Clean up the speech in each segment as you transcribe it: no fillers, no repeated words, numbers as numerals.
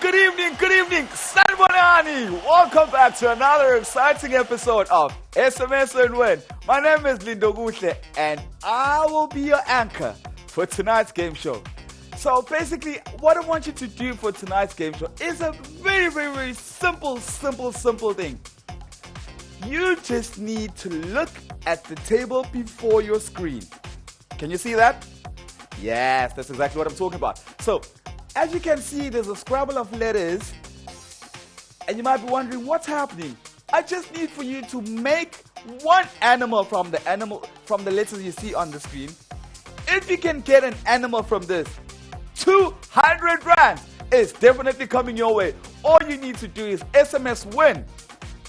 good evening, Sanbonani. Welcome back to another exciting episode of SMS Win. My name is Lindo Gutle and I will be your anchor for tonight's game show. So basically, what I want you to do for tonight's game show is a very simple thing. You just need to look at the table before your screen. Can you see that? Yes, that's exactly what I'm talking about. So, as you can see, there's a scrabble of letters, and you might be wondering what's happening. I just need for you to make one animal from the letters you see on the screen. If you can get an animal from this, 200 rand is definitely coming your way. All you need to do is SMS Win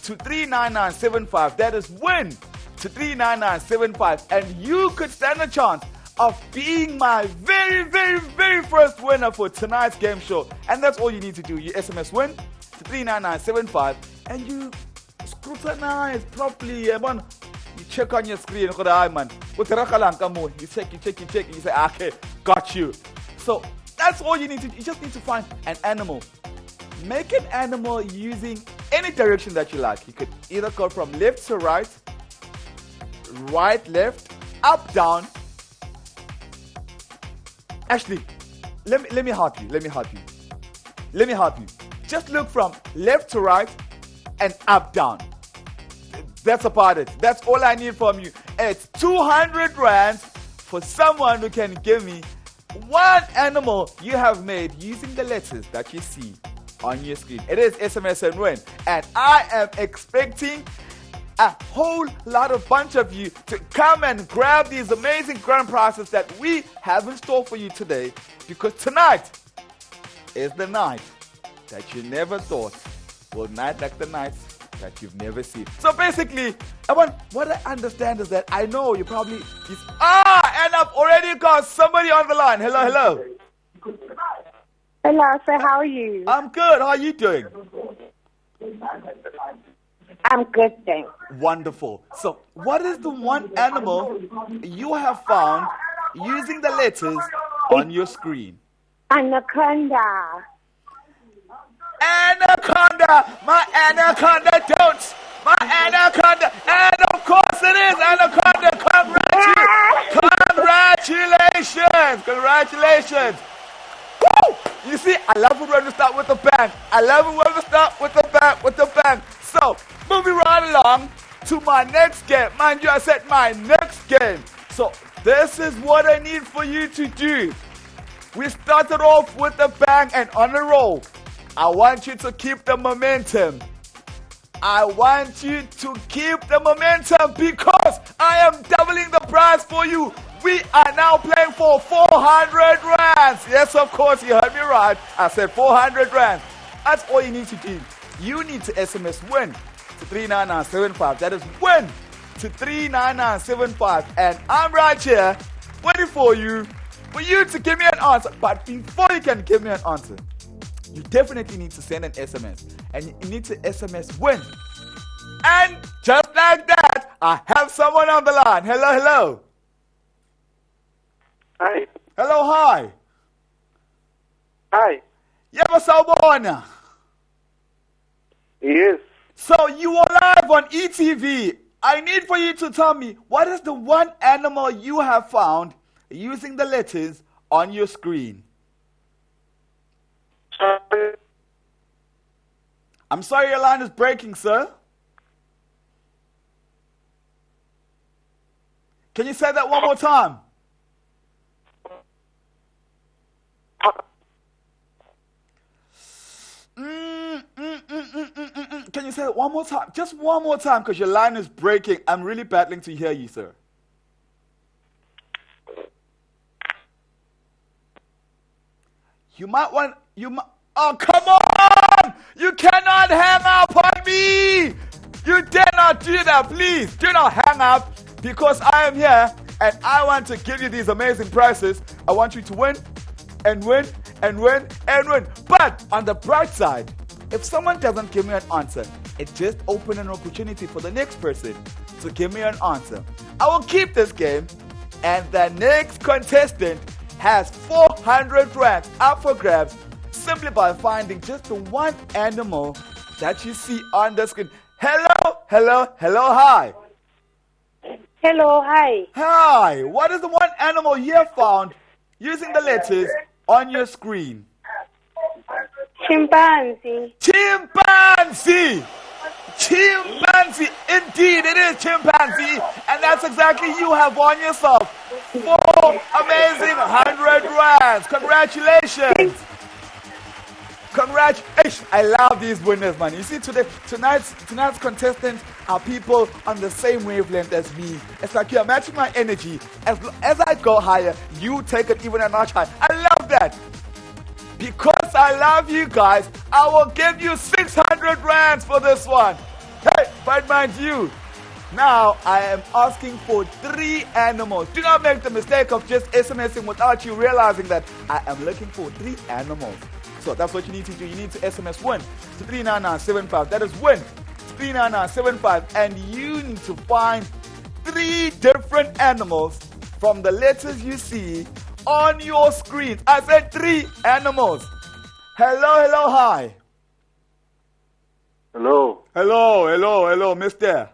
to 39975. That is Win to 39975, and you could stand a chance of being my very first winner for tonight's game show. And that's all you need to do. You SMS Win to 39975 and you scrutinize properly. You check on your screen. You check, and you say, okay, got you. So that's all you need to do. You just need to find an animal. Make an animal using any direction that you like. You could either go from left to right, right, left, up, down. Actually, let me help you. Just look from left to right and up, down. That's about it. That's all I need from you. It's 200 rand for someone who can give me one animal you have made using the letters that you see on your screen. It is SMS and Win. And I am expecting a whole bunch of you to come and grab these amazing grand prizes that we have in store for you today, because tonight is the night that you never thought will night like the nights that you've never seen. So basically, what I understand is that I know you probably and I've already got somebody on the line. Hello. Hello, sir. How are you? I'm good. How are you doing? I'm good, thanks. Wonderful. So, what is the one animal you have found using the letters on your screen? Anaconda. Anaconda! My anaconda don't! My anaconda! And of course it is anaconda! Congratulations! Woo! You see, I love it when we start with a bang. So, moving right along to my next game. Mind you, I said my next game. So, this is what I need for you to do. We started off with a bang and on a roll. I want you to keep the momentum. Because I am doubling the prize for you. We are now playing for 400 rands. Yes, of course, you heard me right. I said 400 rands. That's all you need to do. You need to SMS Win to 39975. That is Win to 39975. And I'm right here waiting for you to give me an answer. But before you can give me an answer, you definitely need to send an SMS. And you need to SMS Win. And just like that, I have someone on the line. Hello. Hi. Hello, hi. Hi. Yabasawbona. Yes. So you are live on ETV. I need for you to tell me, what is the one animal you have found using the letters on your screen? I'm sorry, your line is breaking, sir. Can you say that one more time? Can you say it one more time? Just one more time, because your line is breaking. I'm really battling to hear you, sir. Oh, come on! You cannot hang up on me! You dare not do that, please. Do not hang up, because I am here and I want to give you these amazing prizes. I want you to win and win and win and win. But on the bright side, if someone doesn't give me an answer, it just opens an opportunity for the next person to give me an answer. I will keep this game, and the next contestant has 400 rand up for grabs. simply by finding just the one animal that you see on the screen. Hello, hello, hello, hi. Hello, hi. Hi, what is the one animal you have found using the letters on your screen? Chimpanzee. Chimpanzee! Chimpanzee! Indeed, it is chimpanzee. And that's exactly you have won yourself 4 amazing 100 rands. Congratulations! Congratulations! I love these winners, man. You see, tonight's contestants are people on the same wavelength as me. It's like you're matching my energy. As I go higher, you take it even a notch higher. I love that. Because I love you guys, I will give you 600 rands for this one. Hey, but mind you, now I am asking for 3 animals. Do not make the mistake of just SMSing without you realizing that I am looking for 3 animals. So that's what you need to do. You need to SMS Win to 39975. That is Win to 39975. And you need to find 3 different animals from the letters you see on your screen. I said 3 animals. Hello, hello, hi. Hello. Hello, hello, hello, mister.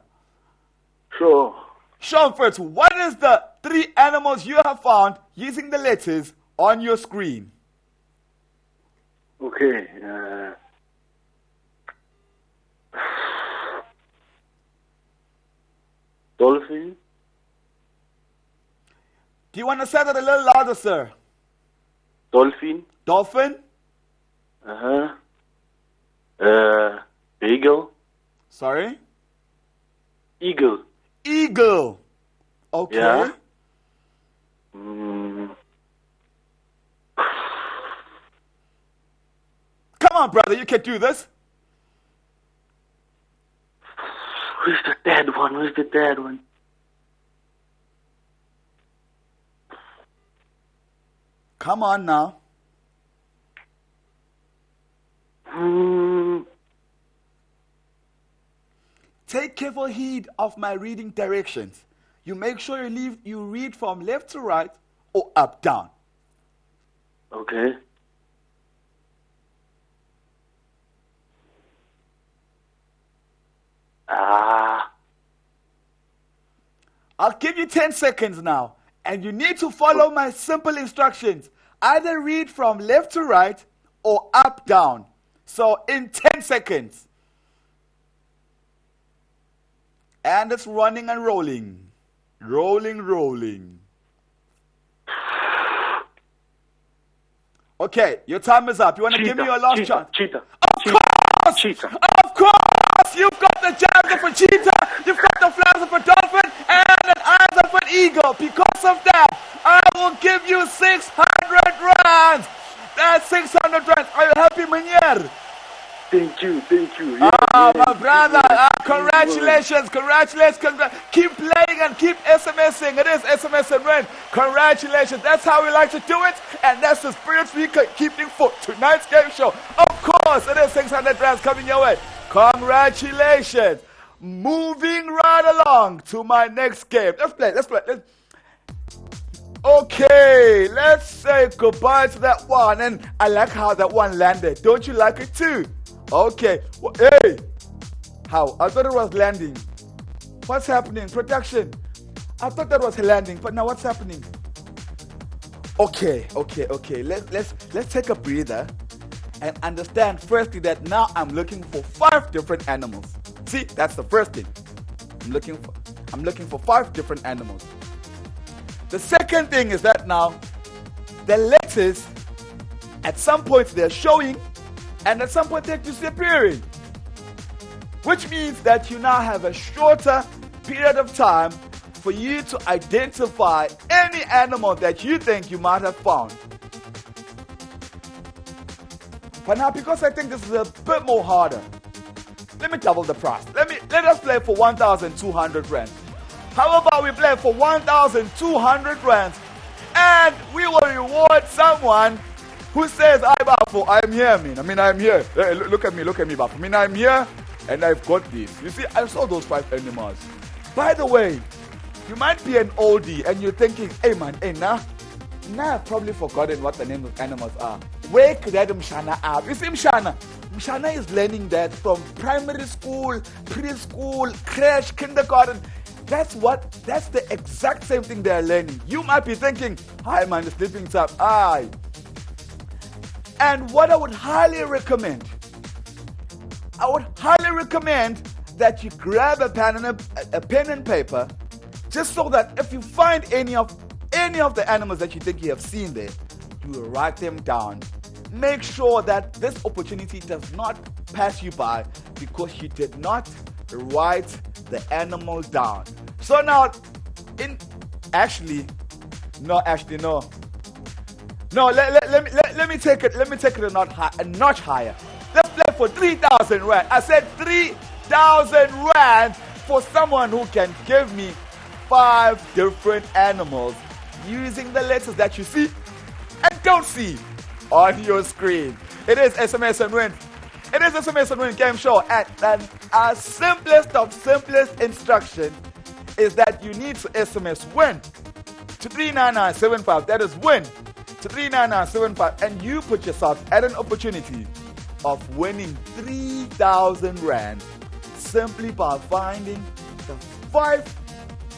Sure. Shumford, what is the 3 animals you have found using the letters on your screen? Okay. Dolphin. Do you want to say that a little louder, sir? Dolphin. Dolphin? Eagle. Sorry? Eagle. Eagle. Okay. Yeah. Come on, brother, you can do this. Where's the third one? Where's the third one? Come on now. Take careful heed of my reading directions. You make sure you read from left to right or up down. Okay. I'll give you 10 seconds now, and you need to follow my simple instructions. Either read from left to right or up down. So in 10 seconds. And it's running and rolling. Rolling, rolling. Okay, your time is up. You want to give me your last chance? Cheetah. Of course! Cheetah. Of course! You've got the jabs of a cheetah, you've got the flaps of a dolphin, and the eyes of an eagle. Because of that, I will give you 600 rands. That's 600 rands. Are you happy, Meneer? Thank you. My brother, congratulations. Keep playing and keep SMSing. It is SMS and Win. Congratulations. That's how we like to do it, and that's the spirit we keeping for tonight's game show. Of course, it is 600 rands coming your way. Congratulations. Moving right along to my next game. Let's play. Okay, let's say goodbye to that one. And I like how that one landed. Don't you like it too? Okay. Well, hey. How? I thought it was landing. What's happening? Production. I thought that was landing, but now what's happening? Okay. Let's take a breather and understand firstly that now I'm looking for 5 different animals. See, that's the first thing. I'm looking for 5 different animals. The second thing is that now the letters at some point they're showing and at some point they're disappearing. Which means that you now have a shorter period of time for you to identify any animal that you think you might have found. But now, because I think this is a bit more harder, let me double the price. Let us play for 1,200 rands. How about we play for 1,200 rands, and we will reward someone who says, I'm here, man. I'm here. Hey, look at me, Bafo. I'm here, and I've got this. You see, I saw those 5 animals. By the way, you might be an oldie, and you're thinking, hey, man, Now I've probably forgotten what the names of animals are. Where could that Mshana are? You see Mshana? Mshana is learning that from primary school, preschool, creche, kindergarten. That's the exact same thing they're learning. You might be thinking, hi man, the sleeping time. Aye. And what I would highly recommend that you grab a pen and paper, just so that if you find any of the animals that you think you have seen there, you will write them down. Make sure that this opportunity does not pass you by because you did not write the animal down. So now, let me take it a notch higher. Let's play for 3,000 rand. I said 3,000 rand for someone who can give me 5 different animals using the letters that you see and don't see on your screen. It is SMS and Win. It is SMS and Win game show, and our simplest of simplest instruction is that you need to SMS Win to 39975. That is Win to 39975, and you put yourself at an opportunity of winning 3,000 rand simply by finding the 5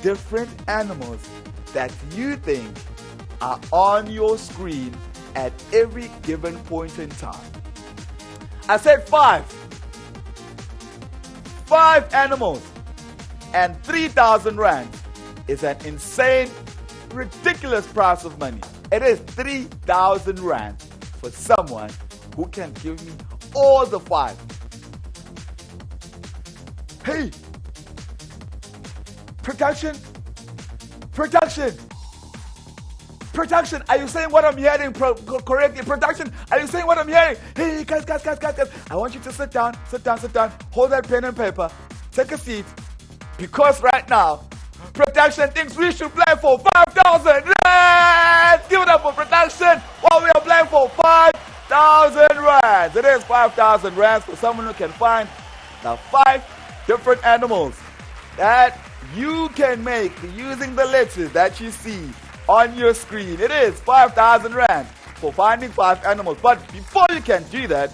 different animals that you think are on your screen at every given point in time. I said 5 animals, and 3,000 rand is an insane, ridiculous price of money. It is 3,000 rand for someone who can give me all the 5. Hey, production, are you saying what I'm hearing correctly? Production, are you saying what I'm hearing? Hey, guys, I want you to sit down, hold that pen and paper, take a seat, because right now, production thinks we should play for 5,000 rand. Give it up for production while we are playing for 5,000 rand. It is 5,000 rand for someone who can find the 5 different animals that you can make using the letters that you see on your screen. It is 5,000 rand for finding 5 animals. But before you can do that,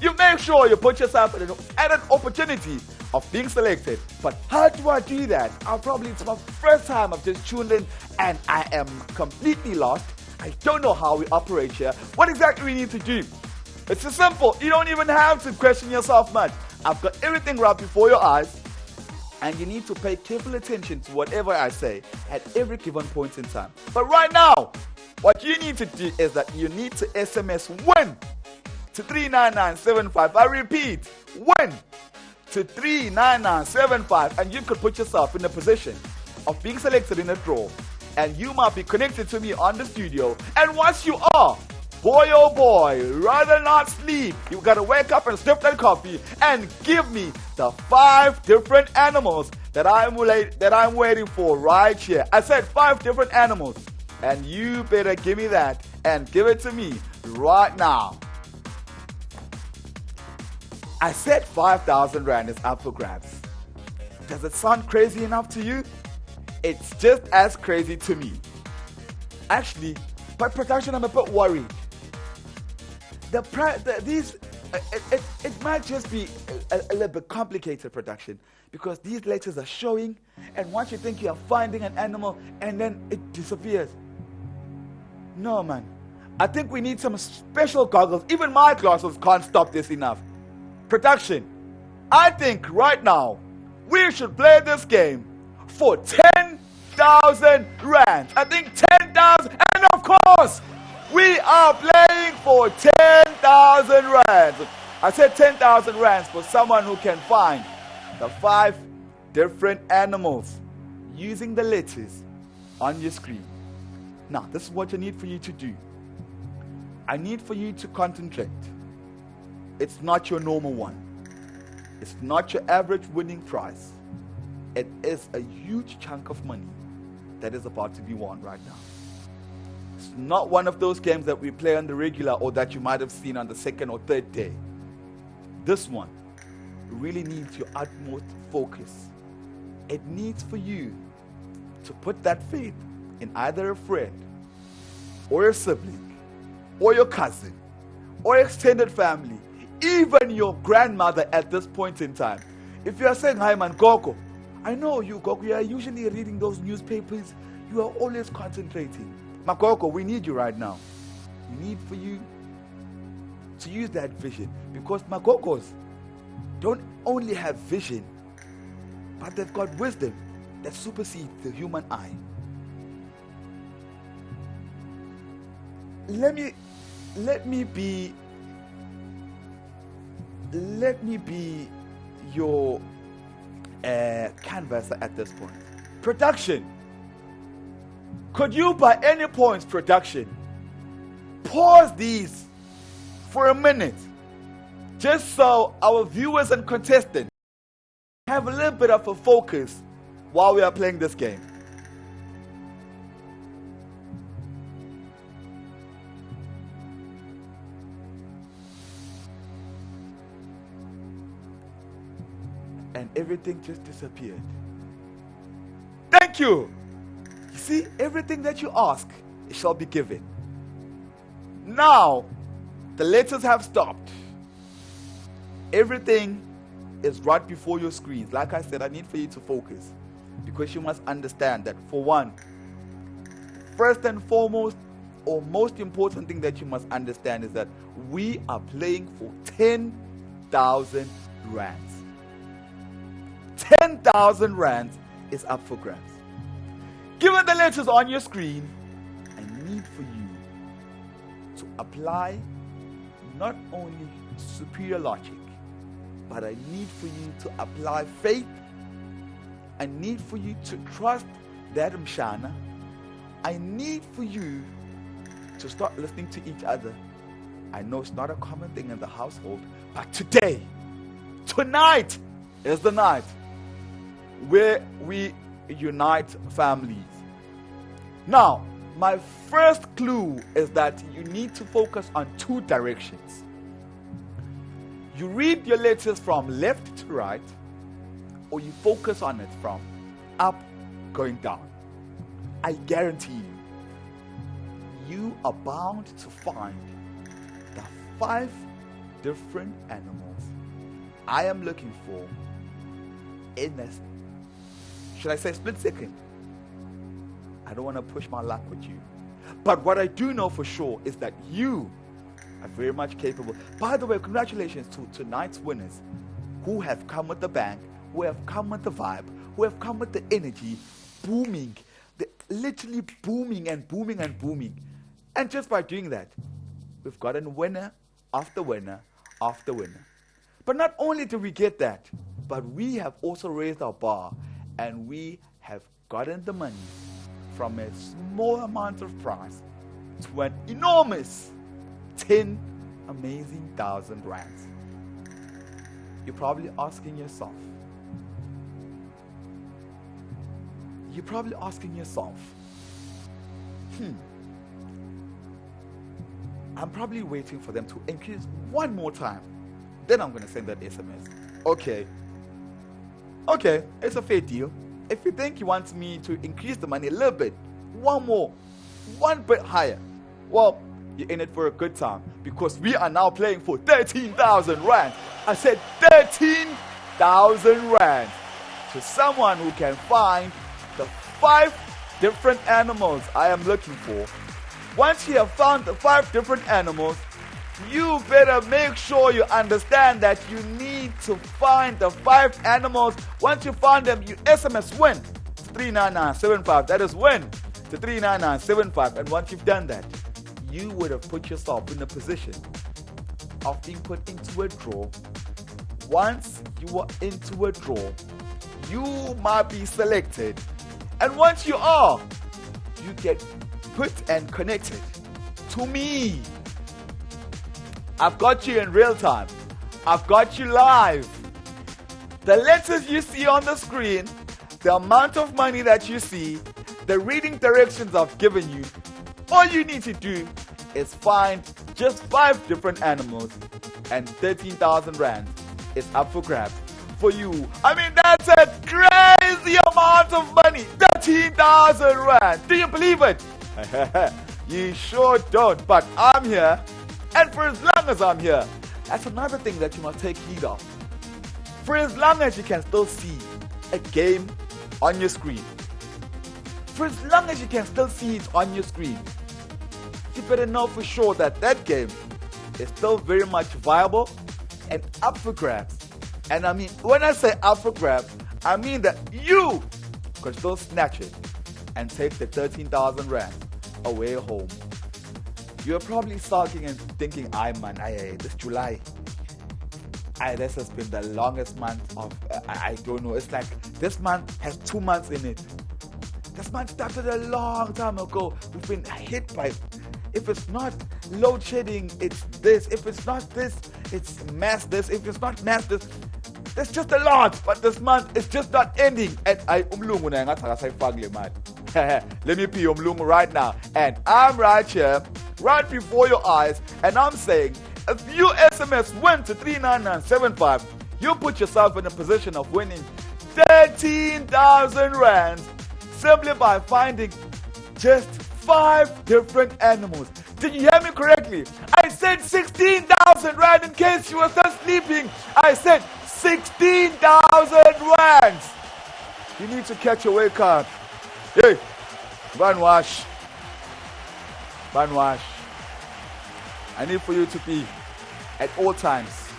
you make sure you put yourself at an opportunity of being selected. But how do I do that? It's my first time I've just tuned in and I am completely lost. I don't know how we operate here. What exactly we need to do? It's so simple. You don't even have to question yourself much. I've got everything right before your eyes, and you need to pay careful attention to whatever I say at every given point in time. But right now, what you need to do is that you need to SMS WIN to 39975. I repeat, WIN to 39975, and you could put yourself in a position of being selected in a draw, and you might be connected to me on the studio. And once you are, boy oh boy, rather not sleep, you gotta wake up and sniff that coffee and give me the 5 different animals that I'm waiting for right here. I said 5 different animals, and you better give me that and give it to me right now. I said 5,000 rand is up for grabs. Does it sound crazy enough to you? It's just as crazy to me. Actually, by production, I'm a bit worried. It might just be a little bit complicated, production, because these letters are showing, and once you think you are finding an animal, and then it disappears. No, man. I think we need some special goggles. Even my glasses can't stop this enough. Production, I think right now we should play this game for 10,000 rand. I think 10,000, and of course, we are playing for 10,000 rand. I said 10,000 rand for someone who can find the 5 different animals using the letters on your screen. Now, this is what I need for you to do. I need for you to concentrate. It's not your normal one. It's not your average winning prize. It is a huge chunk of money that is about to be won right now. It's not one of those games that we play on the regular or that you might have seen on the 2nd or 3rd day. This one really needs your utmost focus. It needs for you to put that faith in either a friend or your sibling, or your cousin, or extended family, even your grandmother at this point in time. If you are saying, hi man, Gogo, I know you, Gogo, you are usually reading those newspapers, you are always concentrating. Makoko, we need you right now. We need for you to use that vision, because Makokos don't only have vision, but they've got wisdom that supersedes the human eye. Let me be your canvasser at this point. Production. Could you by any point, production, pause these for a minute, just so our viewers and contestants have a little bit of a focus while we are playing this game? And everything just disappeared. Thank you. You see, everything that you ask, it shall be given. Now, the letters have stopped. Everything is right before your screens. Like I said, I need for you to focus, because you must understand that, for one, first and foremost, or most important thing that you must understand is that we are playing for 10,000 rands. 10,000 rands is up for grabs. Given the letters on your screen, I need for you to apply not only superior logic, but I need for you to apply faith. I need for you to trust that Mshana. I need for you to start listening to each other. I know it's not a common thing in the household, but tonight is the night where we unite families. Now, my first clue is that you need to focus on two directions. You read your letters from left to right, or you focus on it from up going down. I guarantee you are bound to find the 5 different animals I am looking for in this, should I say, split second. I don't want to push my luck with you, but what I do know for sure is that you are very much capable. By the way, congratulations to tonight's winners, who have come with the bang, who have come with the vibe, who have come with the energy, booming, literally booming and booming and booming. And just by doing that, we've gotten winner after winner after winner. But not only did we get that, but we have also raised our bar, and we have gotten the money from a small amount of price to an enormous 10 amazing thousand rands. You're probably asking yourself, I'm probably waiting for them to increase one more time, then I'm going to send that SMS. Okay, it's a fair deal. If you think you want me to increase the money a little bit, one bit higher, well, you're in it for a good time, because we are now playing for 13,000 rand. I said 13,000 rand to someone who can find the 5 different animals I am looking for. Once you have found the 5 different animals, you better make sure you understand that you need to find the 5 animals. Once you find them, you SMS Win to 39975. That is Win to 39975. And once you've done that, you would have put yourself in a position of being put into a draw. Once you are into a draw, you might be selected. And once you are, you get put and connected to me. I've got you in real time. I've got you live. The letters you see on the screen, the amount of money that you see, the reading directions I've given you, all you need to do is find just 5 different animals, and 13,000 rand is up for grabs for you. I mean, that's a crazy amount of money. 13,000 rand. Do you believe it? You sure don't. But I'm here, and for as long as I'm here, that's another thing that you must take heed of. For as long as you can still see a game on your screen, for as long as you can still see it on your screen, you better know for sure that that game is still very much viable and up for grabs. And I mean, when I say up for grabs, I mean that you could still snatch it and take the 13,000 rand away home. You're probably sulking and thinking, this July, this has been the longest month of, I don't know, it's like this month has 2 months in it. This month started a long time ago. We've been hit by, if it's not load shedding, it's this. If it's not this, it's mass this. If it's not mass this, there's just a lot. But this month, it's just not ending. And let me pee umlungu right now. And I'm right here, right before your eyes, and I'm saying, if you SMS win to 39975, you put yourself in a position of winning 13,000 rand simply by finding just 5 different animals. Did you hear me correctly? I said 16,000 rand in case you were still sleeping. I said 16,000 rand. You need to catch your wake up. Hey, Banwash. I need for you to be at all times.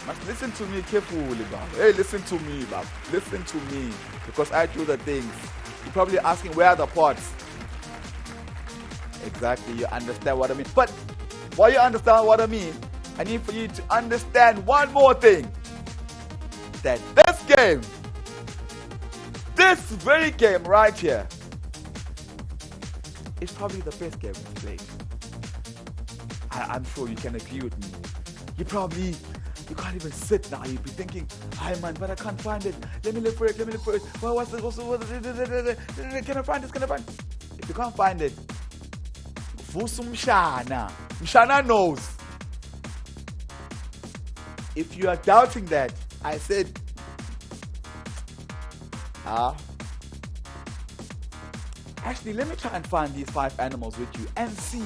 Must listen to me carefully, Bob. Hey, listen to me, Bob. Listen to me. Because I do the things. You're probably asking where are the pots. Exactly, you understand what I mean. But while you understand what I mean, I need for you to understand one more thing. That this game, this very game right here, is probably the best game we've played. I'm sure you can agree with me. You can't even sit now. You'll be thinking, hi man, but I can't find it. Let me look for it. Well, what's this? Can I find this? If you can't find it, Mshana knows. If you are doubting that, I said, actually, let me try and find these 5 animals with you and see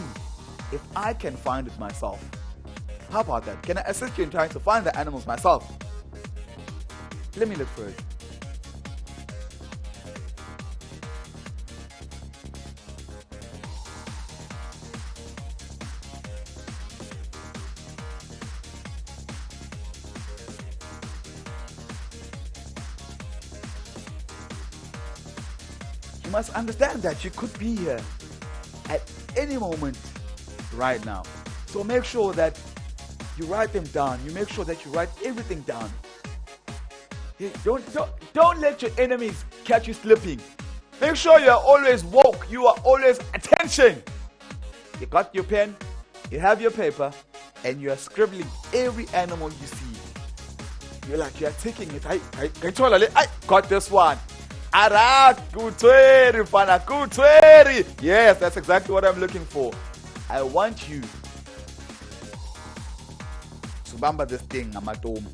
if I can find it myself. How about that? Can I assist you in trying to find the animals myself? Let me look for it. You must understand that you could be here at any moment right now. So make sure that you write them down. You make sure that you write everything down. Don't let your enemies catch you slipping. Make sure you are always woke. You are always attention. You got your pen, you have your paper, and you are scribbling every animal you see. You're taking it. I got this one. Yes, that's exactly what I'm looking for. I want you to bamba this thing, Amatom.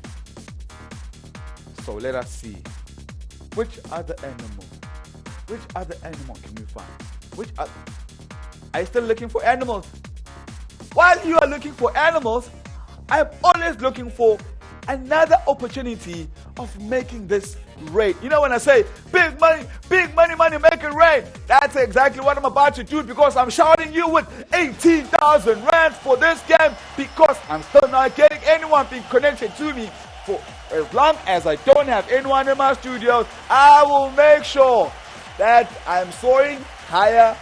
So let us see. Which other animal can you find? Are you still looking for animals? While you are looking for animals, I'm always looking for another opportunity of making this rain. You know when I say big money, make it rain, that's exactly what I'm about to do, because I'm shouting you with 18,000 rand for this game, because I'm still not getting anyone being connected to me. For as long as I don't have anyone in my studios, I will make sure that I'm soaring higher,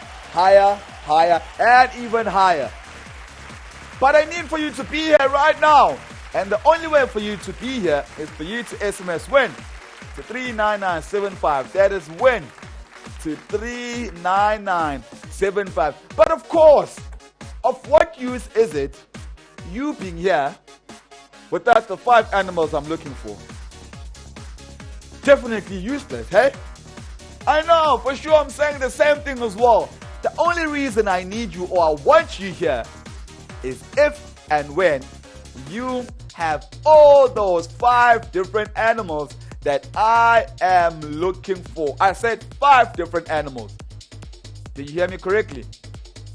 and even higher. But I need for you to be here right now. And the only way for you to be here is for you to SMS win to 39975. That is win to 39975. But of course, of what use is it you being here without the 5 animals I'm looking for? Definitely useless, hey? I know, for sure I'm saying the same thing as well. The only reason I need you or I want you here is if and when you have all those 5 different animals that I am looking for. I said 5 different animals. Did you hear me correctly?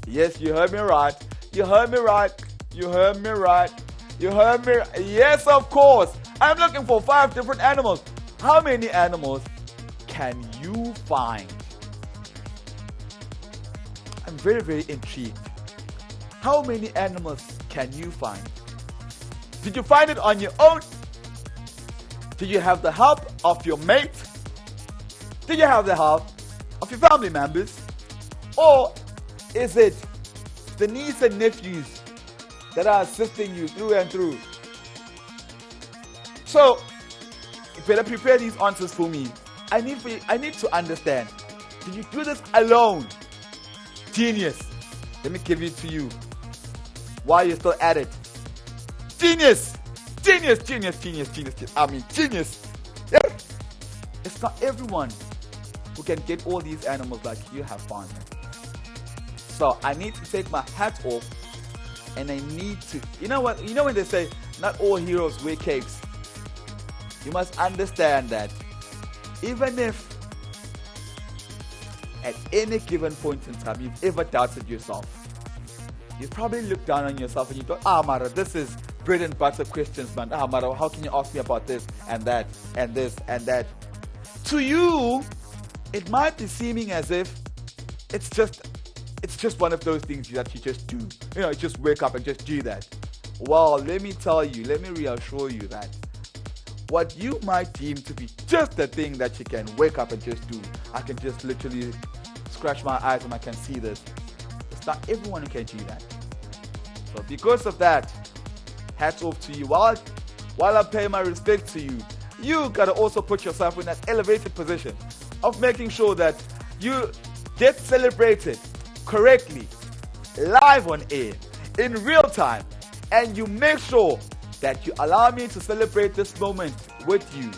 Yes, you heard me right. You heard me right. You heard me right. You heard me. Yes, of course. I'm looking for 5 different animals. How many animals can you find? I'm very, very intrigued. How many animals can you find? Did you find it on your own? Did you have the help of your mate? Did you have the help of your family members? Or is it the niece and nephews that are assisting you through and through? So, you better prepare these answers for me. I need to understand. Did you do this alone? Genius. Let me give it to you while you're still at it. Genius. Genius, genius, genius, genius. I mean, genius. Yeah. It's not everyone who can get all these animals like you have found them. So I need to take my hat off, and I need to, you know what? You know when they say not all heroes wear capes. You must understand that even if at any given point in time you've ever doubted yourself, you've probably looked down on yourself and you thought, Mara, this is bread and butter questions, man. Mara, how can you ask me about this and that and this and that? To you, it might be seeming as if it's just one of those things that you just do. You know, just wake up and just do that. Well, let me tell you, let me reassure you that what you might deem to be just a thing that you can wake up and just do, I can just literally scratch my eyes and I can see this. It's not everyone who can do that. So because of that, hats off to you. While I pay my respect to you, you gotta also put yourself in that elevated position of making sure that you get celebrated correctly, live on air, in real time, and you make sure that you allow me to celebrate this moment with you.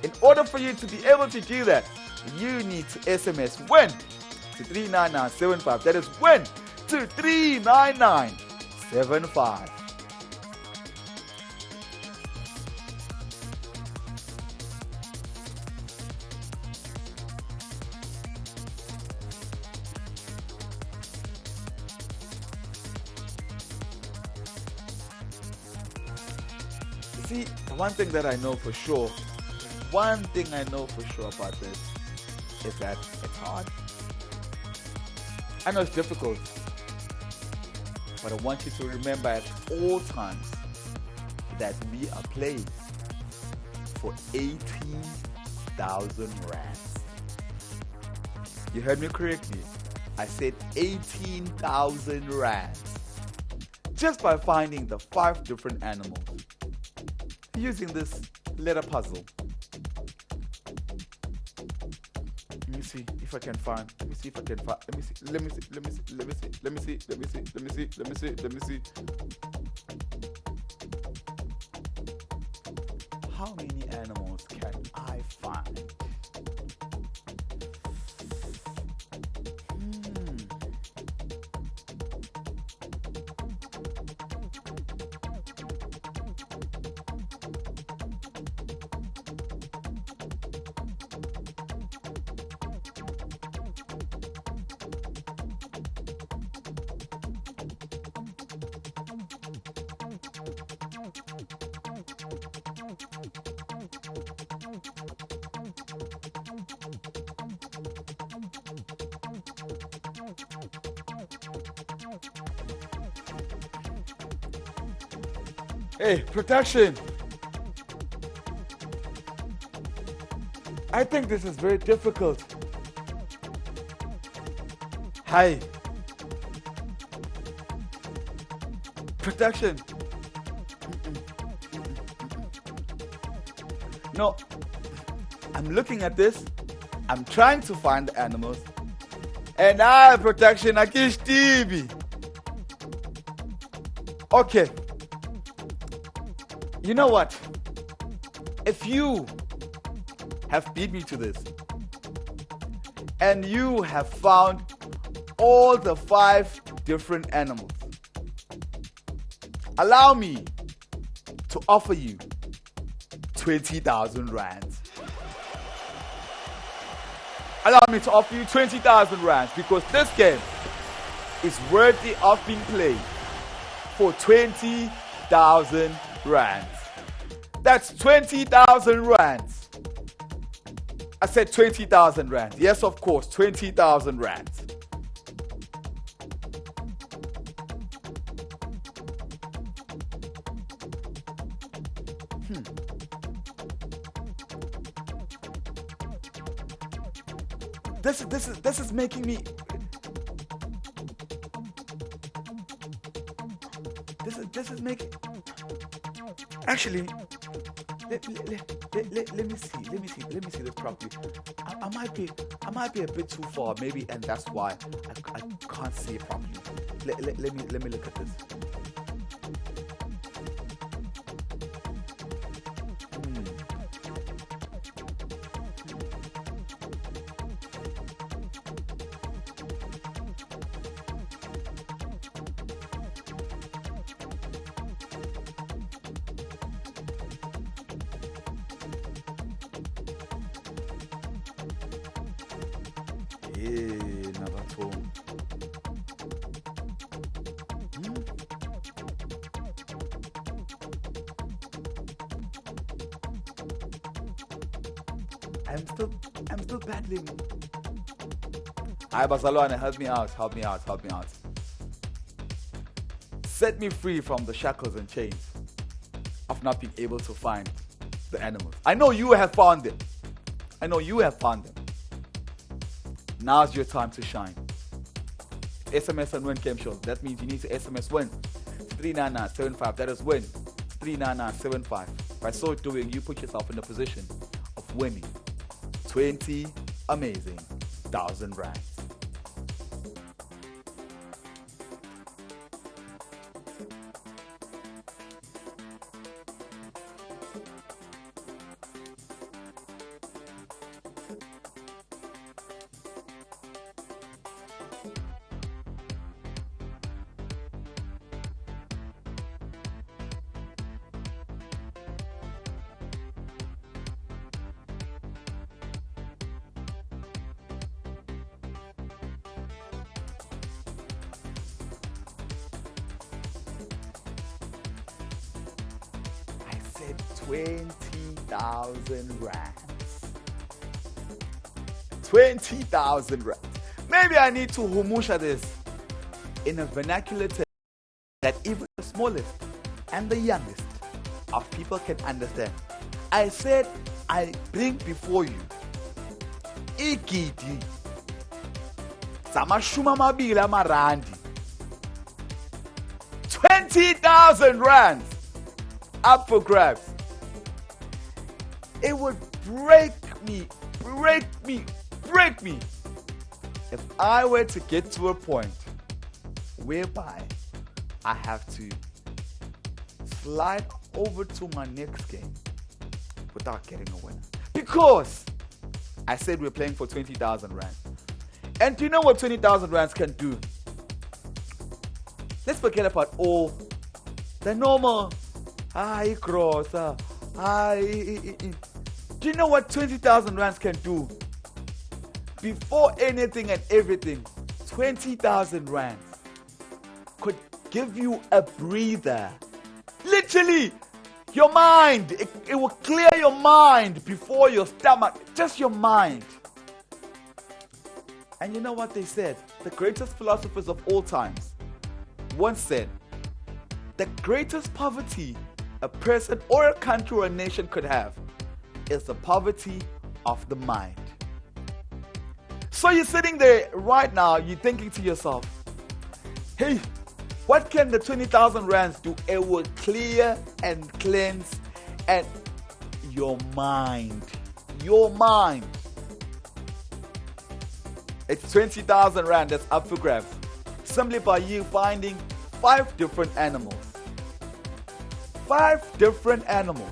In order for you to be able to do that, you need to SMS WIN to 39975. That is WIN to 39975. See, one thing that I know for sure, about this is that it's hard. I know it's difficult, but I want you to remember at all times that we are playing for 18,000 rands. You heard me correctly. I said 18,000 rands. Just by finding the 5 different animals using this letter puzzle. Let me see if I can find. Let me see. How many animals can I find? Hey, protection. I think this is very difficult. Hi. Protection. No. I'm looking at this. I'm trying to find the animals. And protection, Akish TV. Okay. You know what? If you have beat me to this, and you have found all the 5 different animals, allow me to offer you 20,000 rands. Allow me to offer you 20,000 rands, because this game is worthy of being played for 20,000 rands. That's 20,000 rands. I said 20,000 rands. Yes, of course, 20,000 rands. This is making me. This is making. Actually, let me see this properly. I might be a bit too far, maybe, and that's why I can't see it properly. Let me look at this. Number 2. I'm still battling. Hi Barcelona, help me out. Set me free from the shackles and chains of not being able to find the animals. I know you have found them. Now's your time to shine. SMS and Win game show. That means you need to SMS Win to 39975. That is Win 39975. By so doing, you put yourself in the position of winning 20 amazing 1,000 rands. I said 20,000 rands. 20,000 rands. Maybe I need to humusha this in a vernacular term that even the smallest and the youngest of people can understand. I said I bring before you igidi zamashumi amabili amarandi, 20,000 rands up for grabs. It would break me if I were to get to a point whereby I have to slide over to my next game without getting a winner. Because I said we're playing for 20,000 rands. And do you know what 20,000 rands can do? Let's forget about all the normal cross. Do you know what 20,000 rands can do? Before anything and everything, 20,000 rands could give you a breather. Literally, your mind. It will clear your mind before your stomach. Just your mind. And you know what they said? The greatest philosophers of all times once said, the greatest poverty a person or a country or a nation could have is the poverty of the mind. So you're sitting there right now, you're thinking to yourself, hey, what can the 20,000 rands do? It will clear and cleanse and your mind. Your mind. It's 20,000 rand that's up for grabs. Simply by you finding 5 different animals. 5 different animals.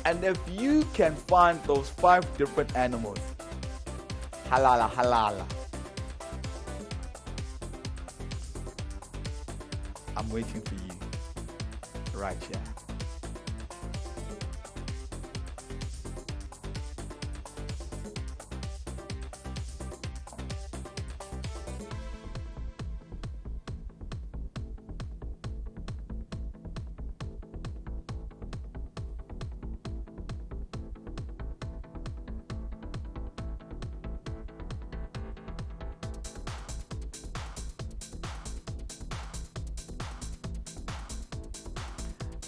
And if you can find those 5 different animals, halala, halala. I'm waiting for you right here.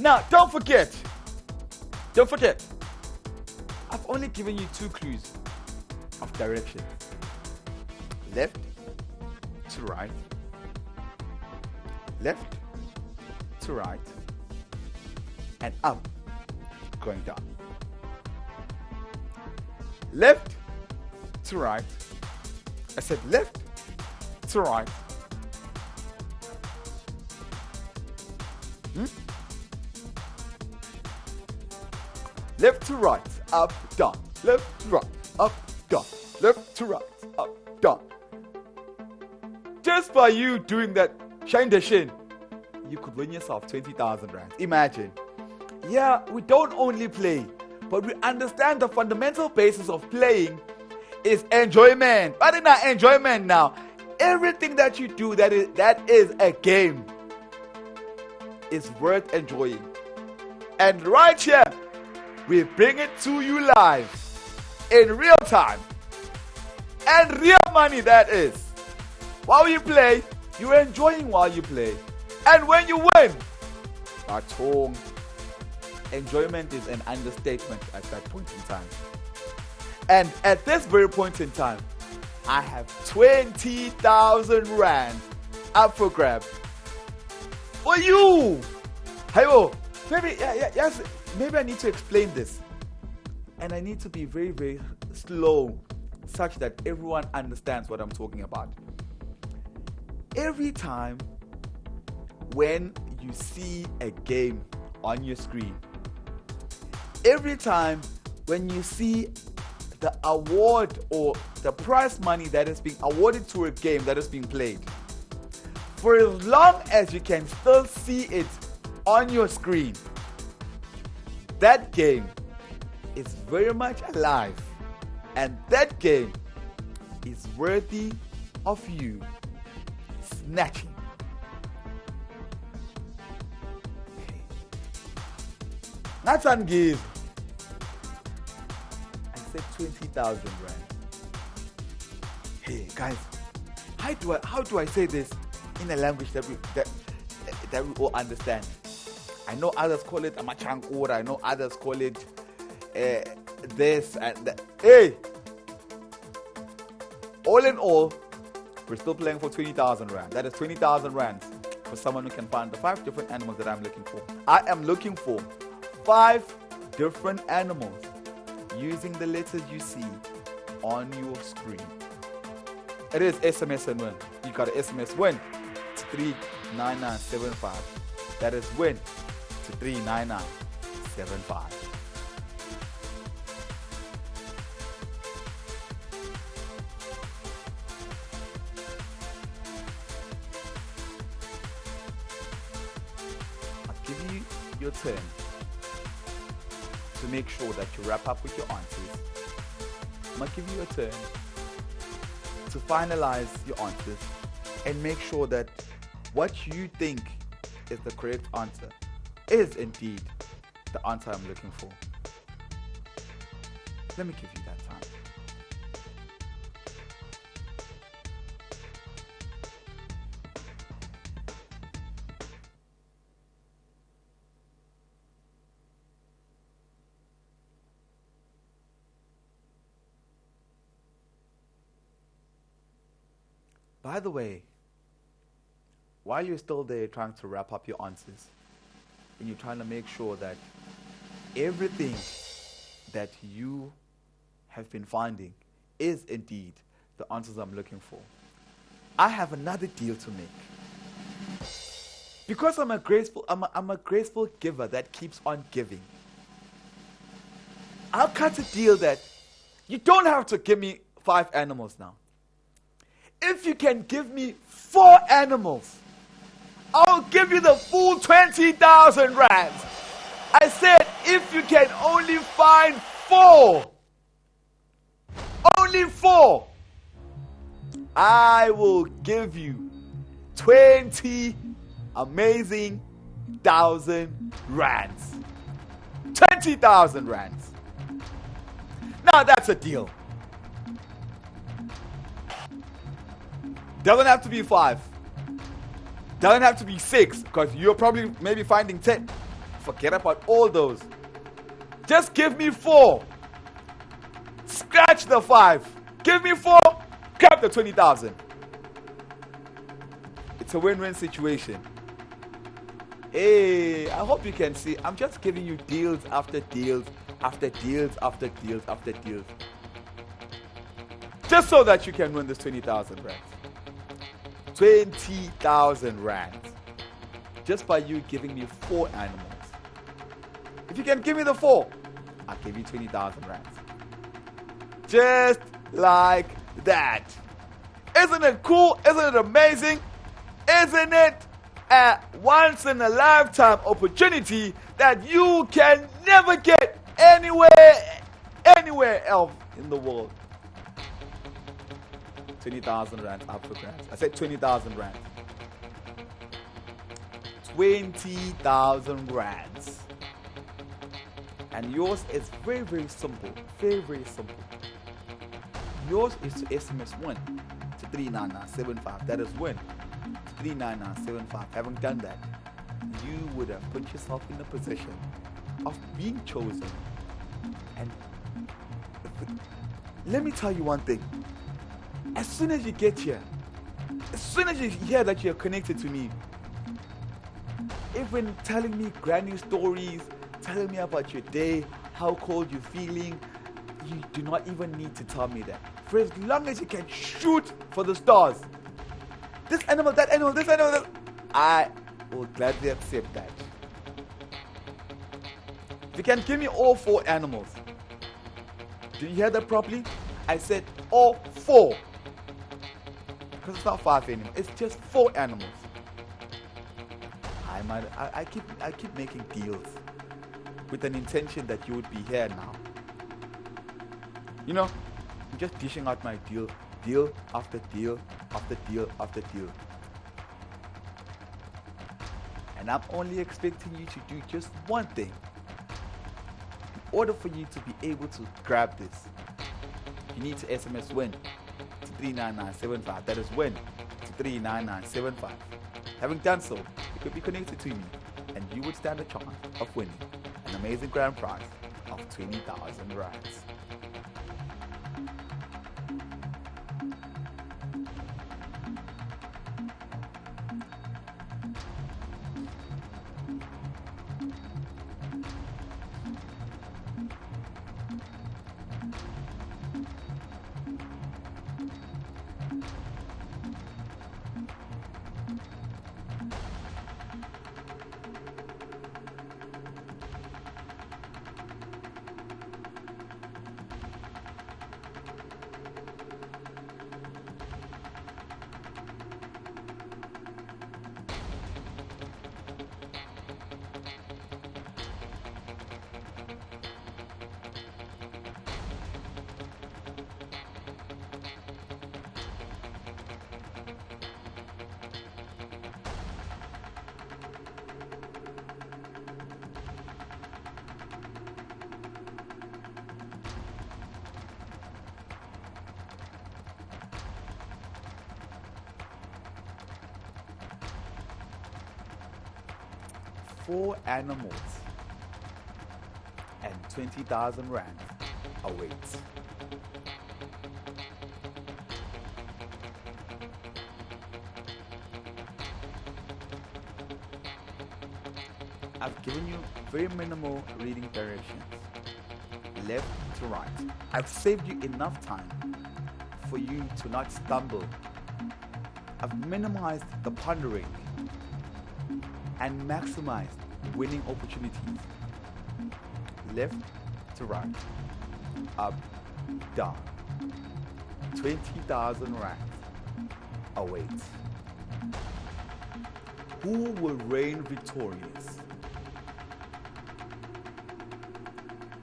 Now, don't forget, I've only given you 2 clues of direction. Left to right, left to right, and up, going down. Left to right. I said left to right. Left to right, up, down. Left to right, up, down. Left to right, up, down. Just by you doing that shine the shin, you could win yourself 20,000 rand. Imagine. Yeah, we don't only play, but we understand the fundamental basis of playing is enjoyment. But in our enjoyment now, everything that you do that is a game is worth enjoying. And right here, we bring it to you live in real time and real money, that is. While you play, you're enjoying while you play. And when you win, Batong, enjoyment is an understatement at that point in time. And at this very point in time, I have 20,000 rand up for grab for you. Hey, yes, maybe I need to explain this. And I need to be very, very slow, such that everyone understands what I'm talking about. Every time when you see a game on your screen, every time when you see the award or the prize money that is being awarded to a game that is being played, for as long as you can still see it on your screen, that game is very much alive, and that game is worthy of you snatching. That's ungive. I said 20,000 rand. Hey guys, how do I say this in a language that we all understand? I know others call it amachankura. I know others call it this and that. Hey, all in all, we're still playing for 20,000 rand. That is 20,000 rand for someone who can find the 5 different animals that I'm looking for. I am looking for 5 different animals using the letters you see on your screen. It is SMS and Win. You got an SMS Win to 39975. That is Win to 39975. I'll give you your turn to make sure that you wrap up with your answers. I'm going to give you a turn to finalize your answers and make sure that what you think is the correct answer is indeed the answer I'm looking for. Let me give you that time. By the way, while you're still there trying to wrap up your answers, and you're trying to make sure that everything that you have been finding is indeed the answers I'm looking for, I have another deal to make. Because I'm a graceful giver that keeps on giving, I'll cut a deal that you don't have to give me 5 animals now. If you can give me 4 animals, I'll give you the full 20,000 rand. I said if you can only find 4, only 4, I will give you 20 amazing thousand rands. 20,000 rands. Now that's a deal. Doesn't have to be 5. Doesn't have to be 6, because you're probably maybe finding 10. Forget about all those. Just give me 4. Scratch the 5. Give me 4. Grab the 20,000. It's a win-win situation. Hey, I hope you can see. I'm just giving you deals after deals after deals after deals after deals. Just so that you can win this 20,000 rands. 20,000 rands. Just by you giving me 4 animals. If you can give me the 4, I'll give you 20,000 rands. Just like that. Isn't it cool? Isn't it amazing? Isn't it a once in a lifetime opportunity that you can never get anywhere else in the world? 20,000 rands up for grabs. I said 20,000 rands. 20,000 rands. And yours is very, very simple. Very, very simple. Yours is to SMS Win to 39975. That is Win to 39975. Having done that, you would have put yourself in a position of being chosen. And let me tell you one thing. As soon as you get here, as soon as you hear that you're connected to me, even telling me granny stories, telling me about your day, how cold you're feeling, you do not even need to tell me that. For as long as you can shoot for the stars, this animal, that animal, this animal, that, I will gladly accept that. If you can give me all 4 animals. Did you hear that properly? I said all 4. Because it's not 5 anymore. It's just 4 animals. I keep making deals with an intention that you would be here now. You know, I'm just dishing out my deal after deal after deal after deal. And I'm only expecting you to do just one thing. In order for you to be able to grab this, you need to SMS Win to 39975. That is Win to 39975. Having done so, you could be connected to me and you would stand a chance of winning an amazing grand prize of 20,000 rands. Four animals and 20,000 rand awaits. I've given you very minimal reading directions, left to right. I've saved you enough time for you to not stumble. I've minimized the pondering and maximized winning opportunities. Left to right, up, down. 20,000 rand awaits. Who will reign victorious?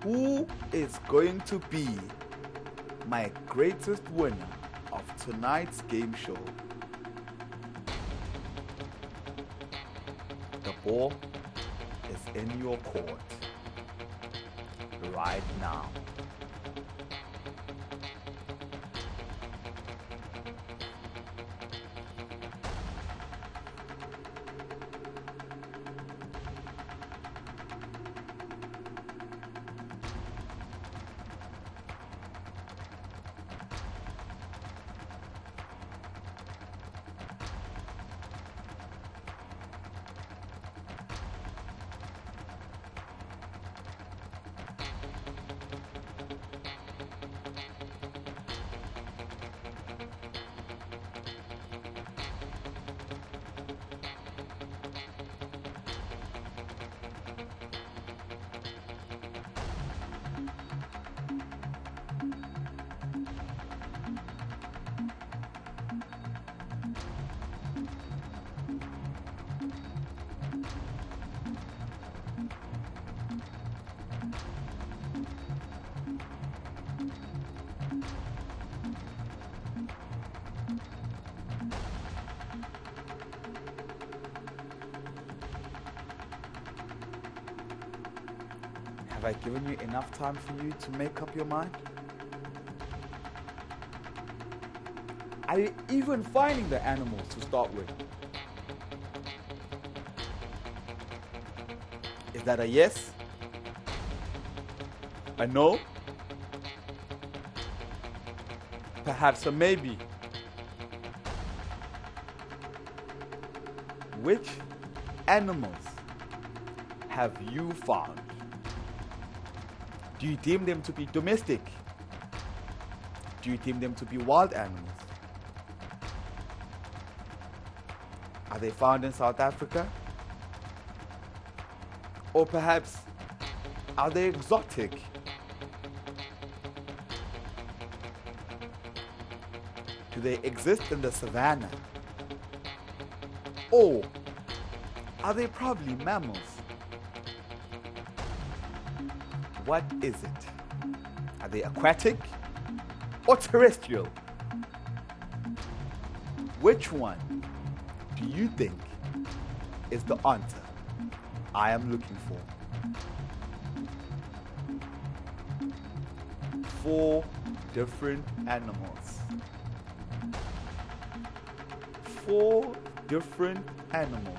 Who is going to be my greatest winner of tonight's game show? The ball is in your court right now. Have I given you enough time for you to make up your mind? Are you even finding the animals to start with? Is that a yes? A no? Perhaps a maybe? Which animals have you found? Do you deem them to be domestic? Do you deem them to be wild animals? Are they found in South Africa? Or perhaps, are they exotic? Do they exist in the savannah? Or are they probably mammals? What is it? Are they aquatic or terrestrial? Which one do you think is the answer I am looking for? 4 different animals. 4 different animals.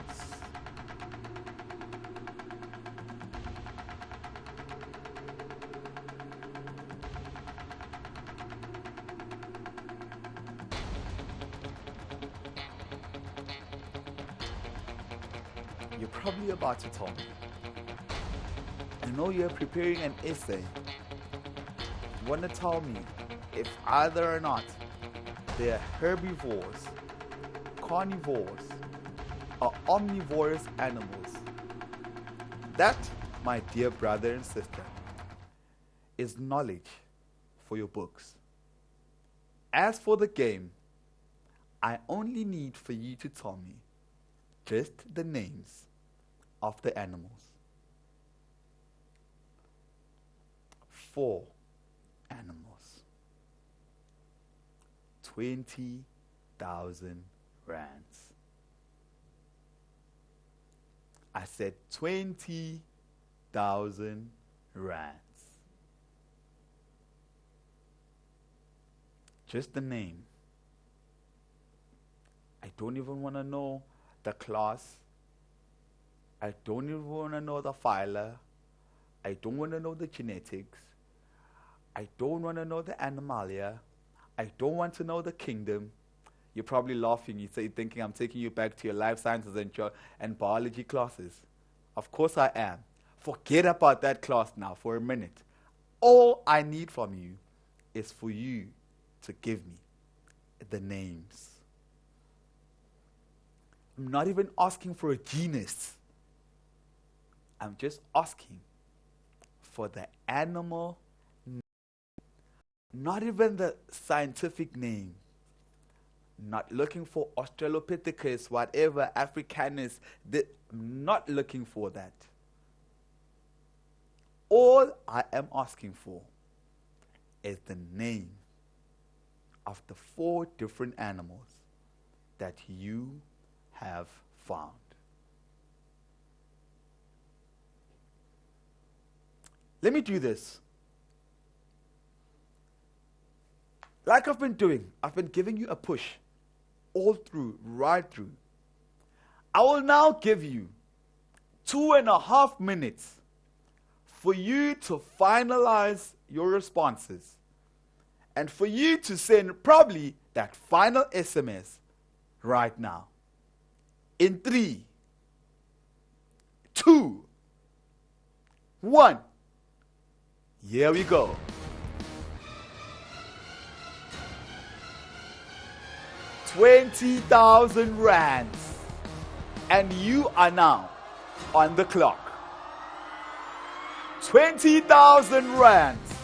You're probably about to tell me. I know you're preparing an essay. You want to tell me if either or not they're herbivores, carnivores, or omnivorous animals. That, my dear brother and sister, is knowledge for your books. As for the game, I only need for you to tell me just the names of the animals. 4 animals. 20,000 rands. I said 20,000 rands. Just the name. I don't even want to know the class. I don't even want to know the phyla. I don't want to know the genetics. I don't want to know the animalia. I don't want to know the kingdom. You're probably laughing. You're thinking I'm taking you back to your life sciences and biology classes. Of course I am. Forget about that class now for a minute. All I need from you is for you to give me the names. I'm not even asking for a genus. I'm just asking for the animal name. Not even the scientific name. Not looking for Australopithecus, whatever, Africanus. I'm not looking for that. All I am asking for is the name of the 4 different animals that you have found. Let me do this. Like I've been doing, I've been giving you a push all through, right through. I will now give you 2.5 minutes for you to finalize your responses and for you to send probably that final SMS right now. In 3, 2, 1. Here we go. 20,000 rands. And you are now on the clock. 20,000 rands.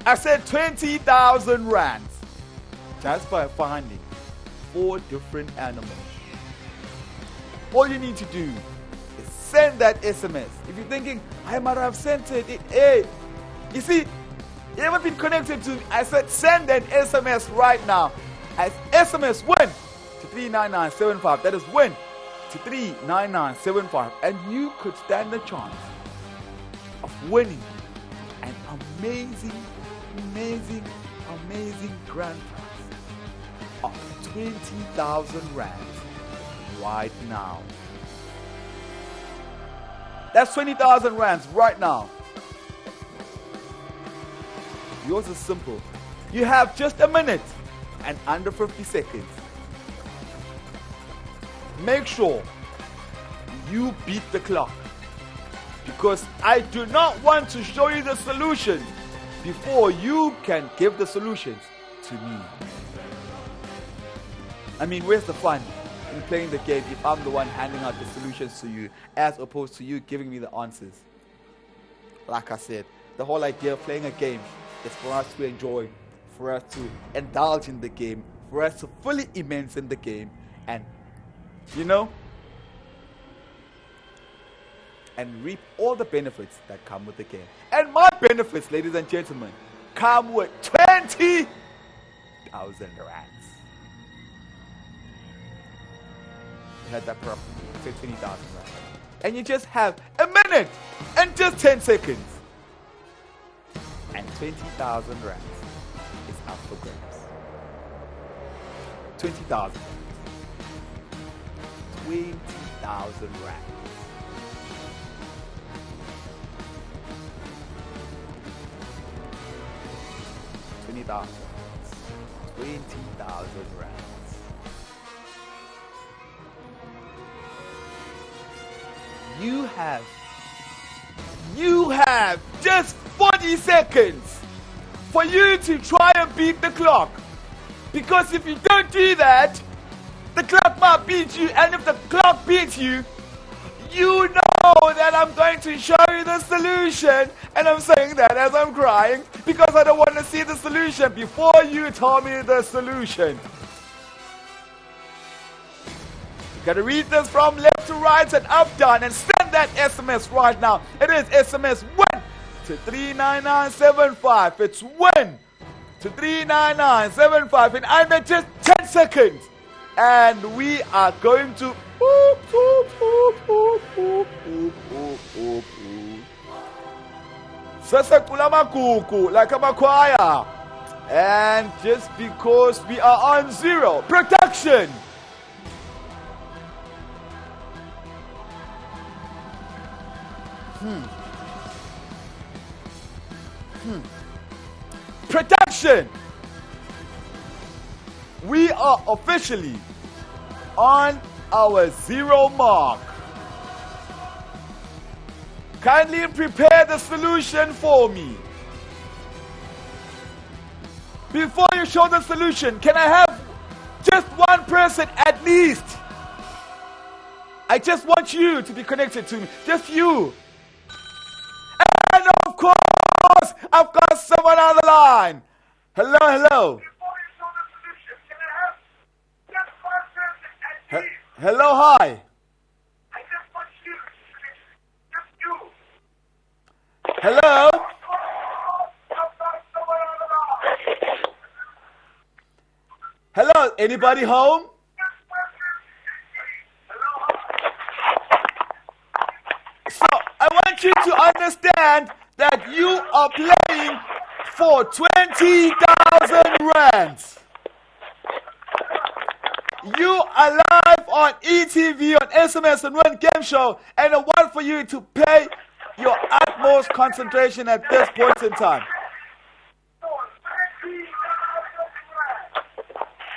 I said 20,000 rands. Just by finding 4 different animals. All you need to do is send that SMS. If you're thinking, I might have sent it. Hey, you see, you haven't been connected to me. I said send an SMS right now. As SMS Win to 39975. That is Win to 39975. And you could stand a chance winning an amazing grand prize of 20,000 rands right now. That's 20,000 rands right now. Yours is simple. You have just a minute and under 50 seconds. Make sure you beat the clock, because I do not want to show you the solutions before you can give the solutions to me. I mean, where's the fun in playing the game if I'm the one handing out the solutions to you, as opposed to you giving me the answers? Like I said, the whole idea of playing a game is for us to enjoy, for us to indulge in the game, for us to fully immerse in the game, and, you know, and reap all the benefits that come with the game. And my benefits, ladies and gentlemen, come with 20,000 rands. You heard that properly. 20,000 rands. And you just have a minute and just 10 seconds. And 20,000 rands is up for grabs. 20,000. 20,000 rands. 20,000 rands. You have just 40 seconds for you to try and beat the clock. Because if you don't do that, the clock might beat you, and if the clock beats you, you know that I'm going to show you the solution, and I'm saying that as I'm crying because I don't want to see the solution before you tell me the solution. You gotta read this from left to right and up, down, and send that SMS right now. It is SMS Win to 39975. It's Win to 39975, and I'm at just 10 seconds. And we are going to like a choir. And just because we are on zero, production. Production. We are officially on our zero mark. Kindly prepare the solution for me. Before you show the solution, can I have just one person at least? I just want you to be connected to me. Just you. And of course, I've got someone on the line. Hello, hello. Hello, hi. Hello? Hello, anybody home? So, I want you to understand that you are playing for 20,000 rands. You are live on ETV on SMS and Win game show, and I want for you to pay your utmost concentration at this point in time.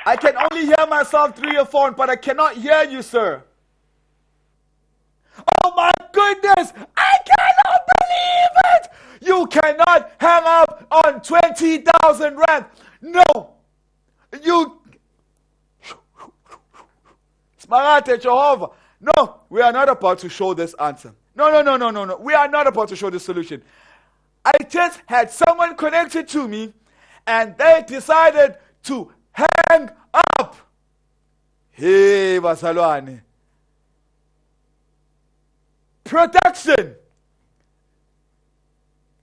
I can only hear myself through your phone, but I cannot hear you, sir. Oh my goodness! I cannot believe it! You cannot hang up on 20,000 rand. No! You... Smarate Jehovah. No, we are not about to show this answer. No. We are not about to show the solution. I just had someone connected to me, and they decided to hang up. Hey, Basalwane. Production.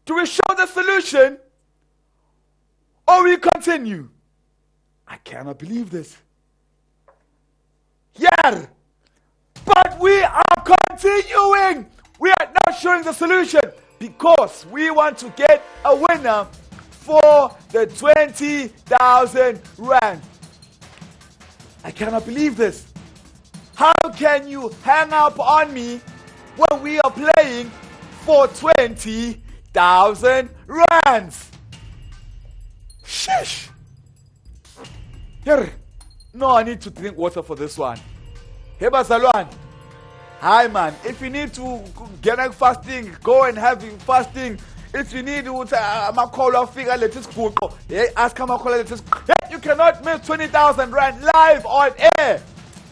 Do we show the solution, or we continue? I cannot believe this. Yeah, but we are continuing. We are not showing the solution, because we want to get a winner for the 20,000 rand. I cannot believe this. How can you hang up on me when we are playing for 20,000 rands? Sheesh. Here. No, I need to drink water for this one. Hey, Bazalwan. Hi, man. If you need to get a fasting, go and have fasting. If you need to figure, let us go. Hey, ask him, you cannot miss 20,000 rand live on air.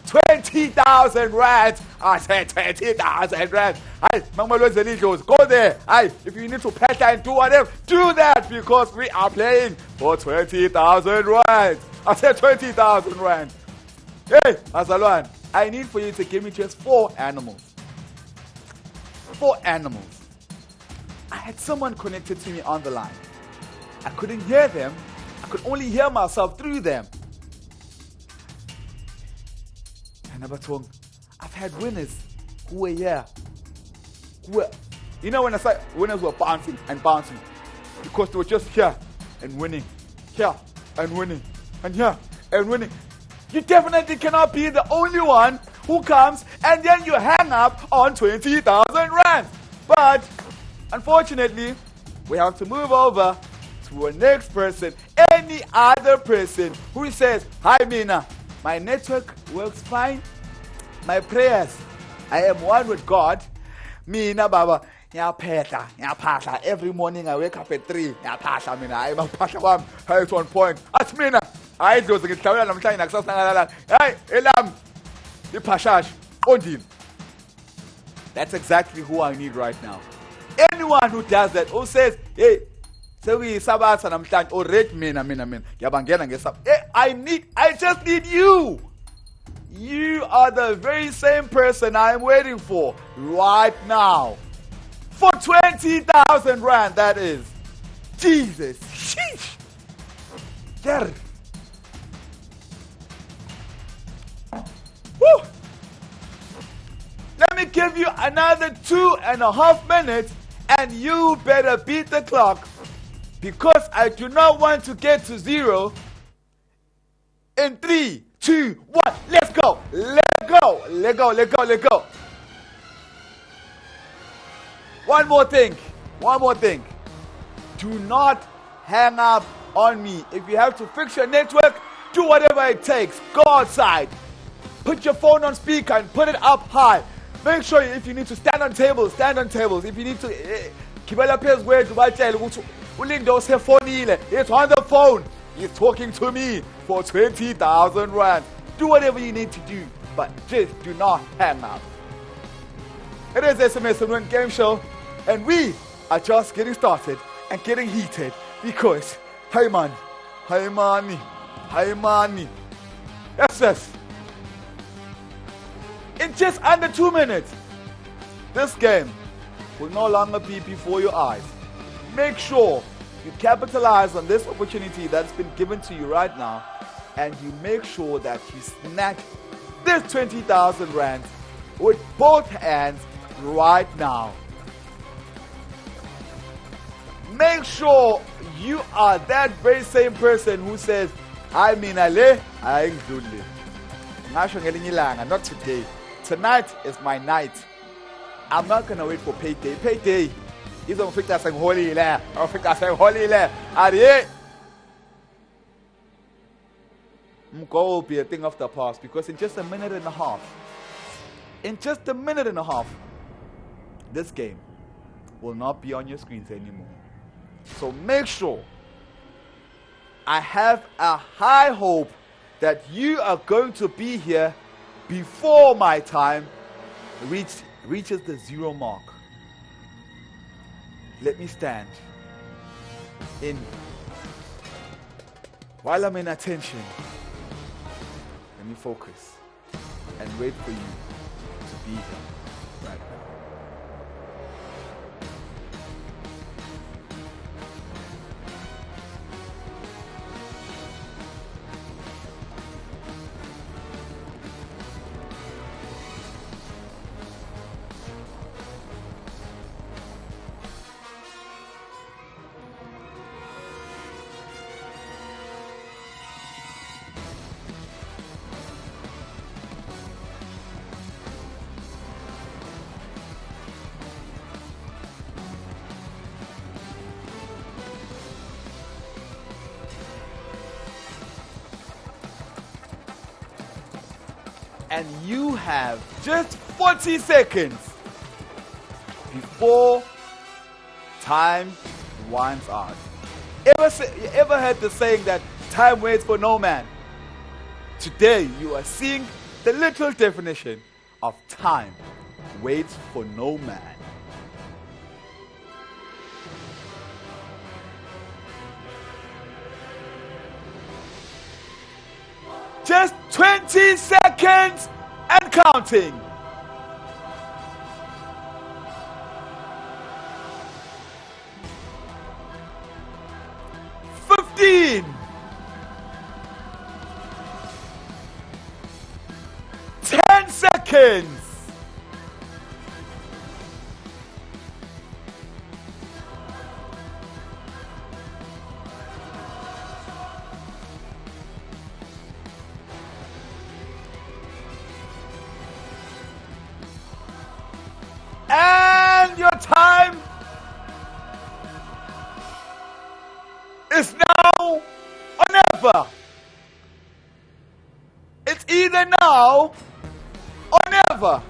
20,000 rand. I said 20,000 rand. Hi, Mama goes, go there. Hi, if you need to pet and do whatever, do that because we are playing for 20,000 rand. I said 20,000 rand. Hey, Azalwan, I need for you to give me just 4 animals. 4 animals. I had someone connected to me on the line. I couldn't hear them. I could only hear myself through them. I've had winners who were here. You know when I say winners were bouncing and bouncing because they were just here and winning, here and winning, and here and winning. You definitely cannot be the only one who comes and then you hang up on 20,000 rand. But unfortunately, we have to move over to a next person, any other person who says, hi Mina, my network works fine. My prayers, I am one with God. Mina Baba, every morning I wake up at 3. I'm a pasha. It's 1 point. That's Mina. I do the hey, Elam, the pashash, Odin. That's exactly who I need right now. Anyone who does that, who says, hey, so we Sabbath and I'm trying to rate Mina. I just need you. You are the very same person I'm waiting for right now. For 20,000 rand, that is. Jesus. Sheesh. There. Woo. Let me give you another 2.5 minutes and you better beat the clock because I do not want to get to 0 in 3, 2, 1. Let's go. Let go. One more thing. Do not hang up on me. If you have to fix your network, do whatever it takes. Go outside. Put your phone on speaker and put it up high. Make sure if you need to stand on tables. If you need to it's on the phone. He's talking to me for 20,000 rand. Do whatever you need to do, but just do not hang up. It is SMS Win Game Show, and we are just getting started and getting heated because, hey money. Yes. In just under 2 minutes, this game will no longer be before your eyes. Make sure you capitalize on this opportunity that's been given to you right now, and you make sure that you snatch this 20,000 rand with both hands right now. Make sure you are that very same person who says, I mean, not today. Tonight is my night. I'm not going to wait for payday. Payday is going to fix holy land. Go will be a thing of the past because in just a minute and a half, this game will not be on your screens anymore. So make sure. I have a high hope that you are going to be here before my time reaches the 0 mark. Let me stand while I'm in attention. Let me focus and wait for you to be here right now. And you have just 40 seconds before time runs out. Ever heard the saying that time waits for no man? Today you are seeing the literal definition of time waits for no man. Just 20 seconds and counting. $15, $10, and your time is now or never. It's either now or never.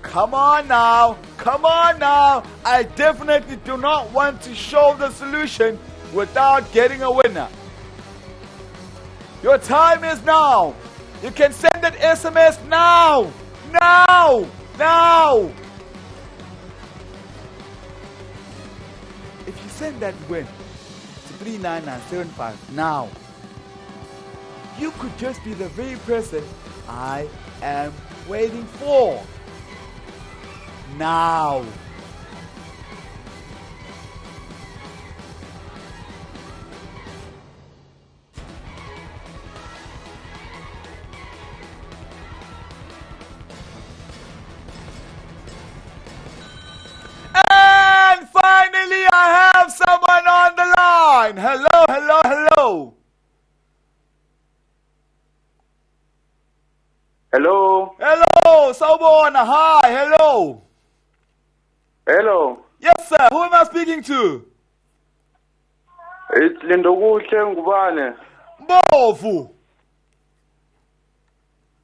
Come on now. Come on now. I definitely do not want to show the solution without getting a winner. Your time is now. You can send that SMS now. Now. Now. If you send that win to 39975 now, you could just be the very person I am waiting for. Now. And finally, I have someone on the line. Hello, hello, hello. Hello. Hello, Sawubona. Hi, hello. Hello. Yes, sir. Who am I speaking to? It's Lindokuhle Ngubane. Mbovu.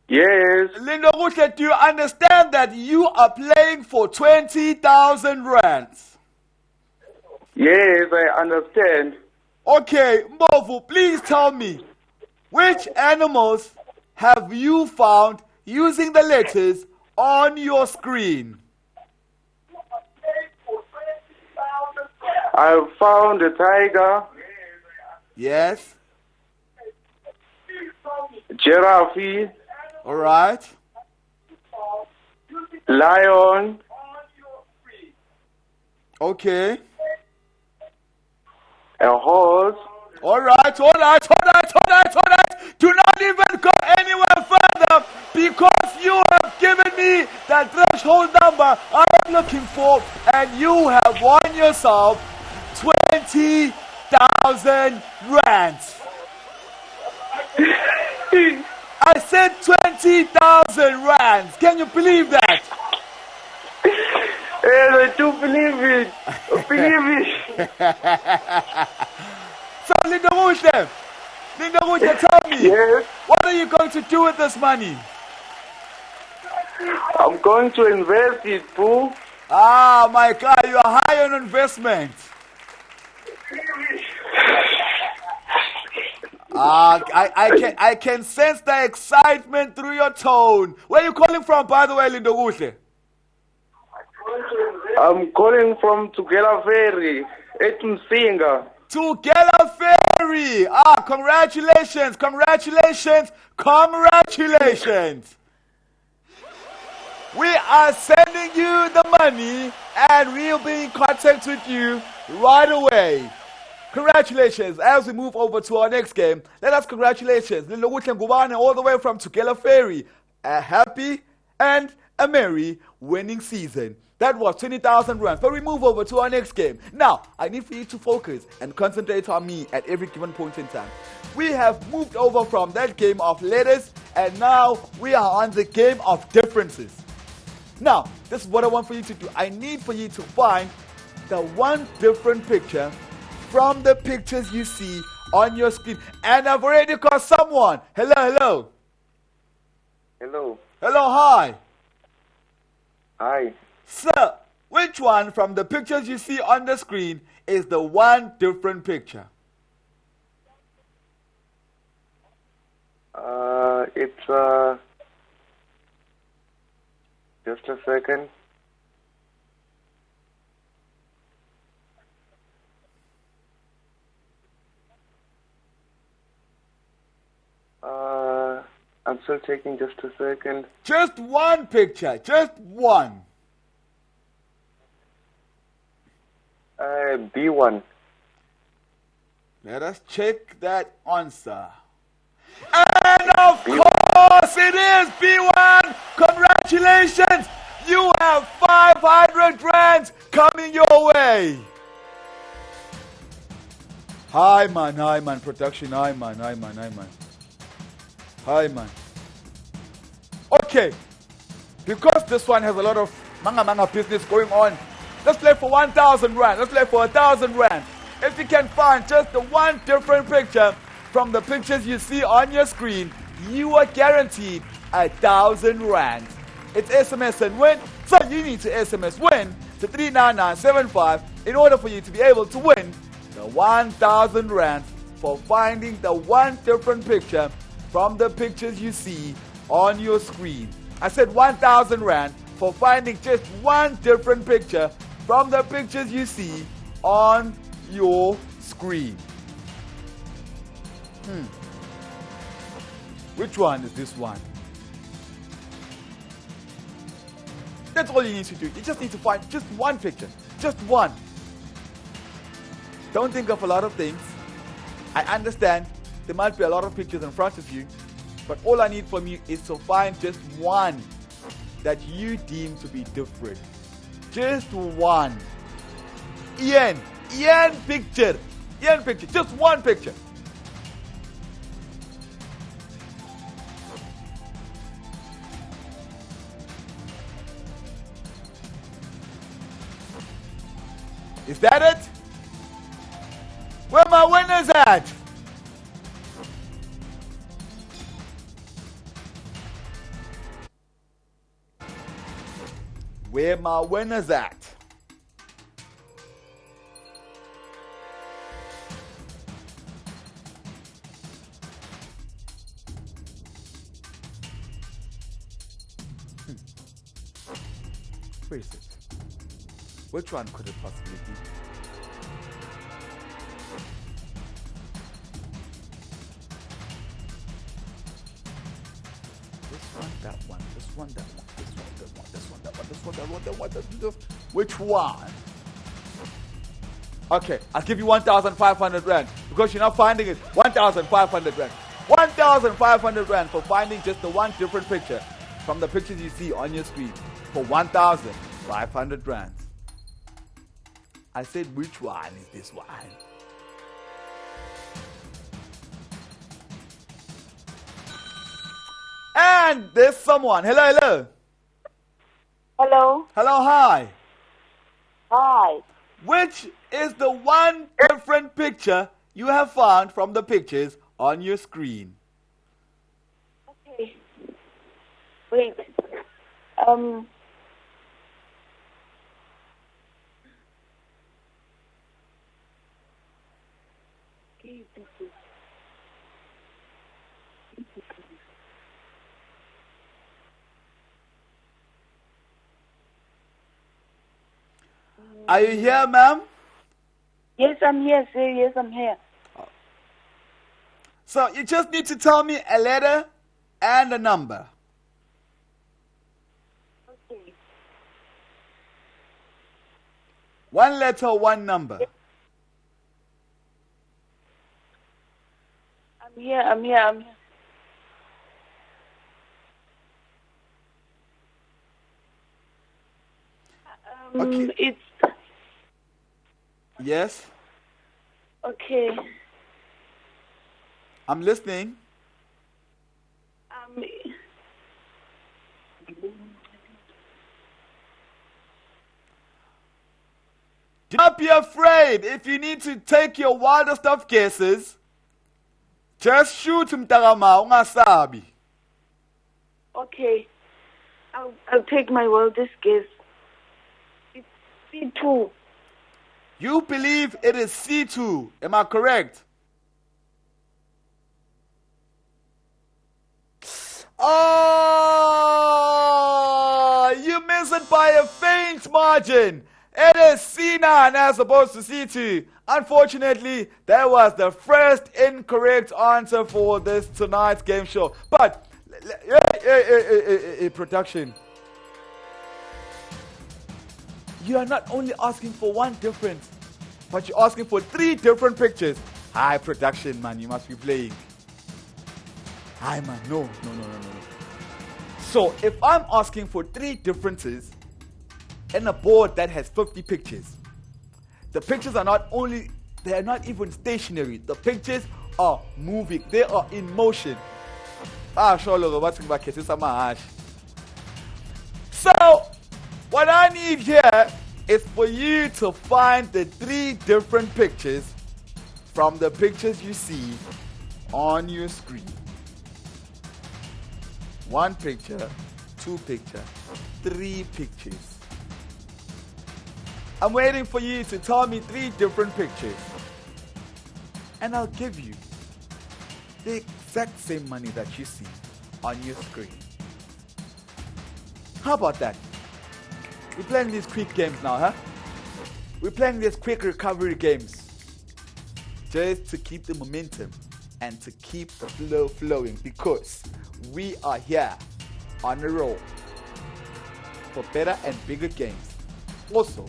Yes. Lindokuhle, do you understand that you are playing for 20,000 rands? Yes, I understand. Okay, Mbovu, please tell me, which animals have you found using the letters on your screen? I found a tiger, Yes. giraffe, All right. lion, Okay. a horse. All right. Do not even go anywhere further because you have given me that threshold number I'm looking for, and you have won yourself 20,000 rands. I said 20,000 rands. Can you believe that? Yes, I do believe it. Believe it. So, Lindokuhle, tell me, Yes. what are you going to do with this money? I'm going to invest it, boo. Ah, my God, you are high on investment. I can sense the excitement through your tone. Where are you calling from, by the way, Lindokuhle? I'm calling from Tugela Ferry, Etumsinga. Tugela Ferry. Ah, congratulations. We are sending you the money and we'll be in contact with you right away. Congratulations. As we move over to our next game, let us congratulations Lindokuhle Ngubane all the way from Tugela Ferry. A happy and a merry winning season. That was 20,000 runs. But we move over to our next game. Now, I need for you to focus and concentrate on me at every given point in time. We have moved over from that game of letters, and now we are on the game of differences. Now, this is what I want for you to do. I need for you to find the one different picture from the pictures you see on your screen. And I've already got someone. Hello, hello. Hello. Hello, hi. Hi. Sir, which one from the pictures you see on the screen is the one different picture? It's just a second. I'm still taking just a second. Just one picture, just one. B1. Let us check that answer. And of course it is B1. Congratulations. You have 500 rands coming your way. Hi man, production, hi man. Hi man. Okay, because this one has a lot of manga business going on, let's play for 1,000 rand. Let's play for 1,000 rand. If you can find just the one different picture from the pictures you see on your screen, you are guaranteed 1,000 rand. It's SMS and Win, so you need to SMS Win to 39975 in order for you to be able to win the 1,000 rand for finding the one different picture from the pictures you see on your screen. I said 1,000 rand for finding just one different picture from the pictures you see on your screen. Which one is this one? That's all you need to do. You just need to find just one picture. Just one. Don't think of a lot of things. I understand there might be a lot of pictures in front of you, but all I need from you is to find just one that you deem to be different. Just one. Ian picture. Just one picture. Is that it? Where my winners at? Where my winners at? Where is it? Which one could it possibly be? This one, that one, this one, that one, this one, that one, this one, that one, this one, that one, that one, that one. Which one? Okay, I'll give you 1,500 rand because you're not finding it. 1,500 rand. 1,500 rand for finding just the one different picture from the pictures you see on your screen for 1,500 rand. I said, which one is this one? And there's someone. Hello. Hello. Hello, hi. Hi. Which is the one different picture you have found from the pictures on your screen? Okay. Wait. Are you here, ma'am? Yes, I'm here, sir. Yes, I'm here. So you just need to tell me a letter and a number. Okay. One letter, one number. I'm here. Okay. It's Yes, okay. I'm listening. Do not be afraid. If you need to take your wildest of guesses, Just shoot mtakama, ungasabi. Okay. I'll take my wildest guess. It's C2. You believe it is C2. Am I correct? Oh, you miss it by a faint margin. It is C9 as opposed to C2. Unfortunately, that was the first incorrect answer for this tonight's game show. But, production, you are not only asking for one difference, but you're asking for 3 different pictures. Hi, production, man, you must be playing. Hi, man, no. So, if I'm asking for 3 differences in a board that has 50 pictures, the pictures are not even stationary. The pictures are moving. They are in motion. So, what I need here is for you to find the 3 different pictures from the pictures you see on your screen. 1 picture, 2 picture, 3 pictures. I'm waiting for you to tell me 3 different pictures. And I'll give you the exact same money that you see on your screen. How about that? We're playing these quick games now, huh? We're playing these quick recovery games. Just to keep the momentum and to keep the flow flowing, because we are here on a roll for better and bigger games. Also,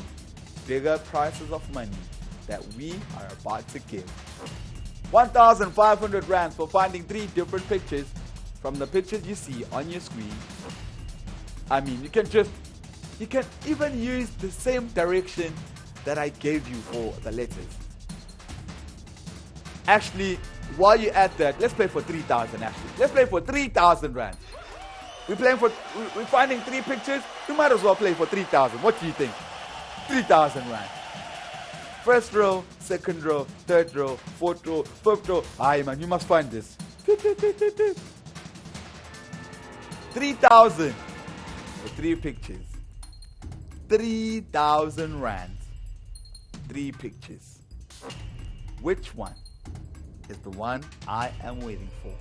bigger prices of money that we are about to give. 1,500 rands for finding 3 different pictures from the pictures you see on your screen. I mean, you can even use the same direction that I gave you for the letters. Actually, while you're at that, let's play for 3,000 actually. Let's play for 3,000 rand. We're finding 3 pictures. You might as well play for 3,000. What do you think? 3,000 rand. First row, second row, third row, fourth row, fifth row. Aye, man, you must find this. 3,000 for 3 pictures. 3,000 rand. 3 pictures. Which one is the one I am waiting for?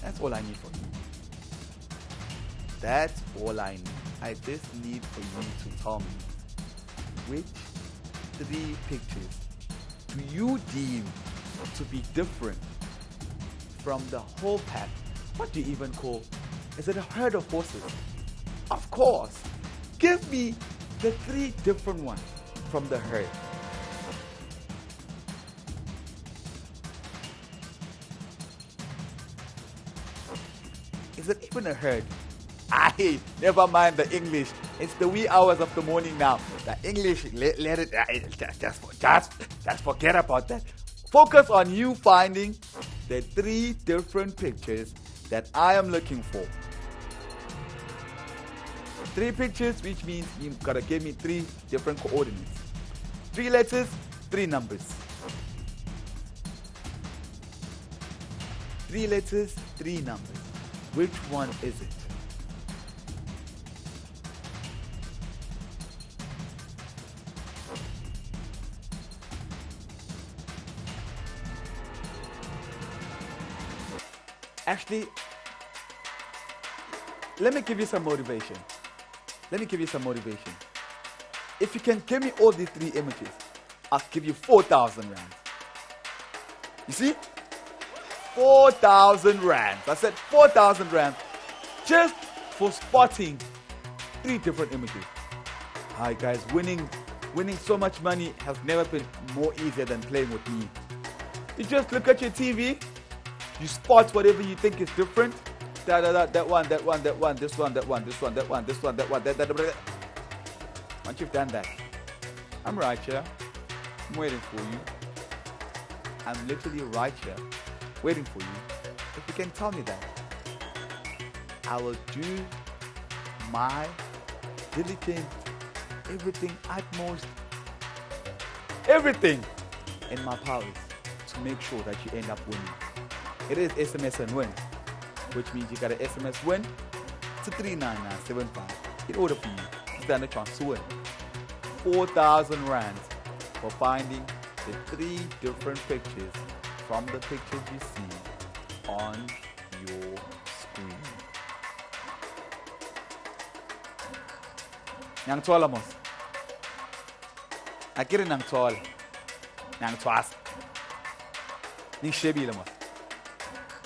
That's all I need from you. That's all I need. I just need for you to tell me which 3 pictures do you deem to be different from the whole pack. What do you even call? Is it a herd of horses? Of course. Give me the 3 different ones from the herd. Is it even a herd? Aye, never mind the English. It's the wee hours of the morning now. The English, let it, just forget about that. Focus on you finding the 3 different pictures that I am looking for. 3 pictures, which means you've got to give me 3 different coordinates. 3 letters, 3 numbers. 3 letters, 3 numbers. Which one is it? Actually, let me give you some motivation. If you can give me all these 3 images, I'll give you 4,000 rand. You see? 4,000 rand. I said 4,000 rand just for spotting 3 different images. Hi guys, winning so much money has never been more easier than playing with me. You just look at your TV, you spot whatever you think is different. That one, this one, that one. Once you've done that, I'm right here. I'm waiting for you. I'm literally right here, waiting for you. If you can tell me that, I will do my diligent, everything, utmost, everything in my powers to make sure that you end up winning. It is SMS and Win, which means you got an SMS Win to 39975 in order for you to stand a chance to win 4,000 rands for finding the 3 different pictures from the pictures you see on your screen. Nyangthola mos. Akire nangthola. Nangthwasa. Nishebile mos.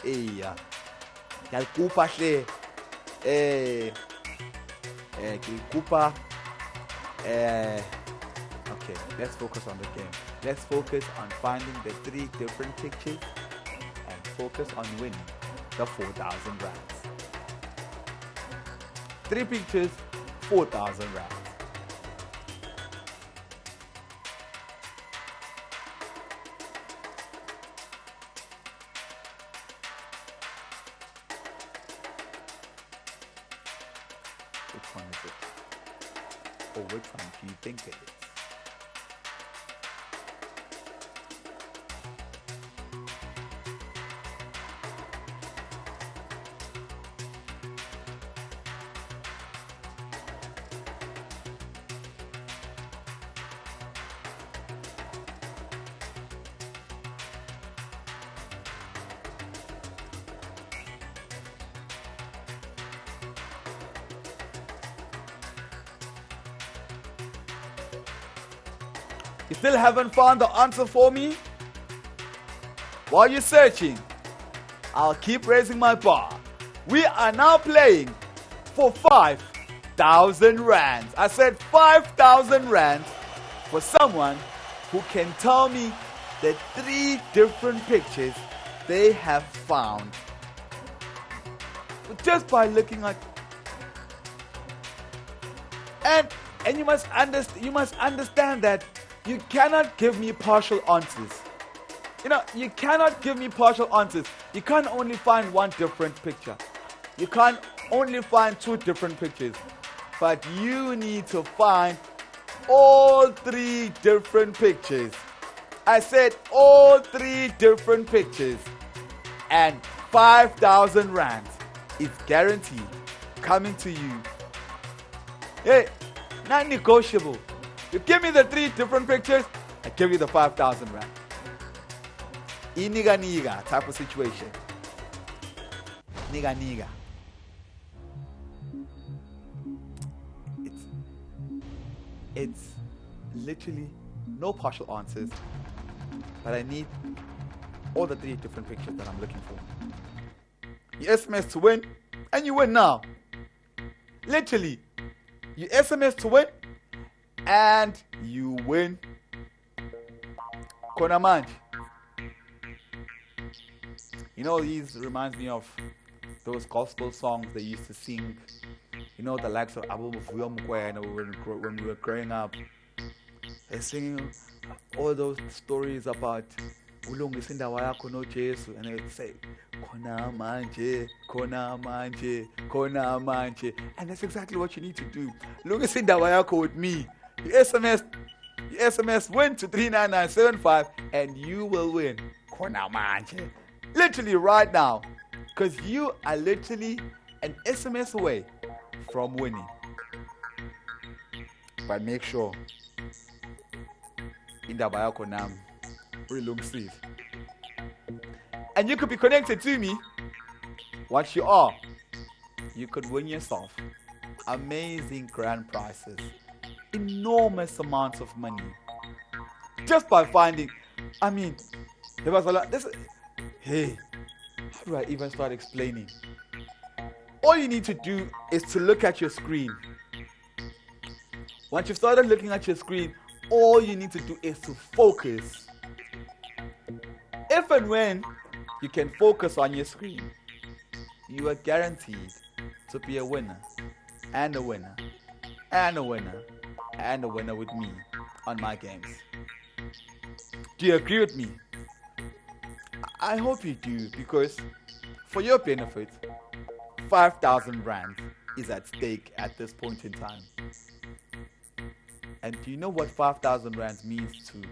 Eya. Ngiyalikupa hle. Ngiyalikupa okay, let's focus on the game. Let's focus on finding the 3 different pictures and focus on winning the 4,000 rands. 3 pictures, 4,000 rands. Which one is it? Or which one do you think it is? You still haven't found the answer for me? While you're searching, I'll keep raising my bar. We are now playing for 5,000 rands. I said 5,000 rands for someone who can tell me the 3 different pictures they have found just by looking at. And you must understand that you cannot give me partial answers. You cannot give me partial answers. You can't only find 1 different picture. You can't only find 2 different pictures. But you need to find all 3 different pictures. I said all 3 different pictures. And 5,000 rands is guaranteed coming to you. Hey, not negotiable. You give me the 3 different pictures, I give you the 5,000 rand. Niga type of situation. Niga. It's literally no partial answers, but I need all the 3 different pictures that I'm looking for. You SMS to win, and you win now. Literally, you SMS to win, and you win. Kona manje. These reminds me of those gospel songs they used to sing. The likes of Abu Mufuyo Mukwena when we were growing up. They're singing all those stories about ulungisa indawo yakho no Jesu, and they would say khona manje, khona manje, khona manje. And that's exactly what you need to do. Lungisa indawo yakho with me. You SMS win to 39975 and you will win khona manje. Literally right now, because you are literally an SMS away from winning. But make sure indaba yakho nami uyilungisile. And you could be connected to me. Once you are, you could win yourself amazing grand prizes, enormous amounts of money, just by finding. There was a lot. Hey, how do I even start explaining? All you need to do is to look at your screen. Once you've started looking at your screen, all you need to do is to focus. If and when you can focus on your screen, you are guaranteed to be a winner, and a winner, and a winner, and a winner with me on my games. Do you agree with me? I hope you do, because for your benefit, 5,000 rand is at stake at this point in time. And do you know what 5,000 rand means to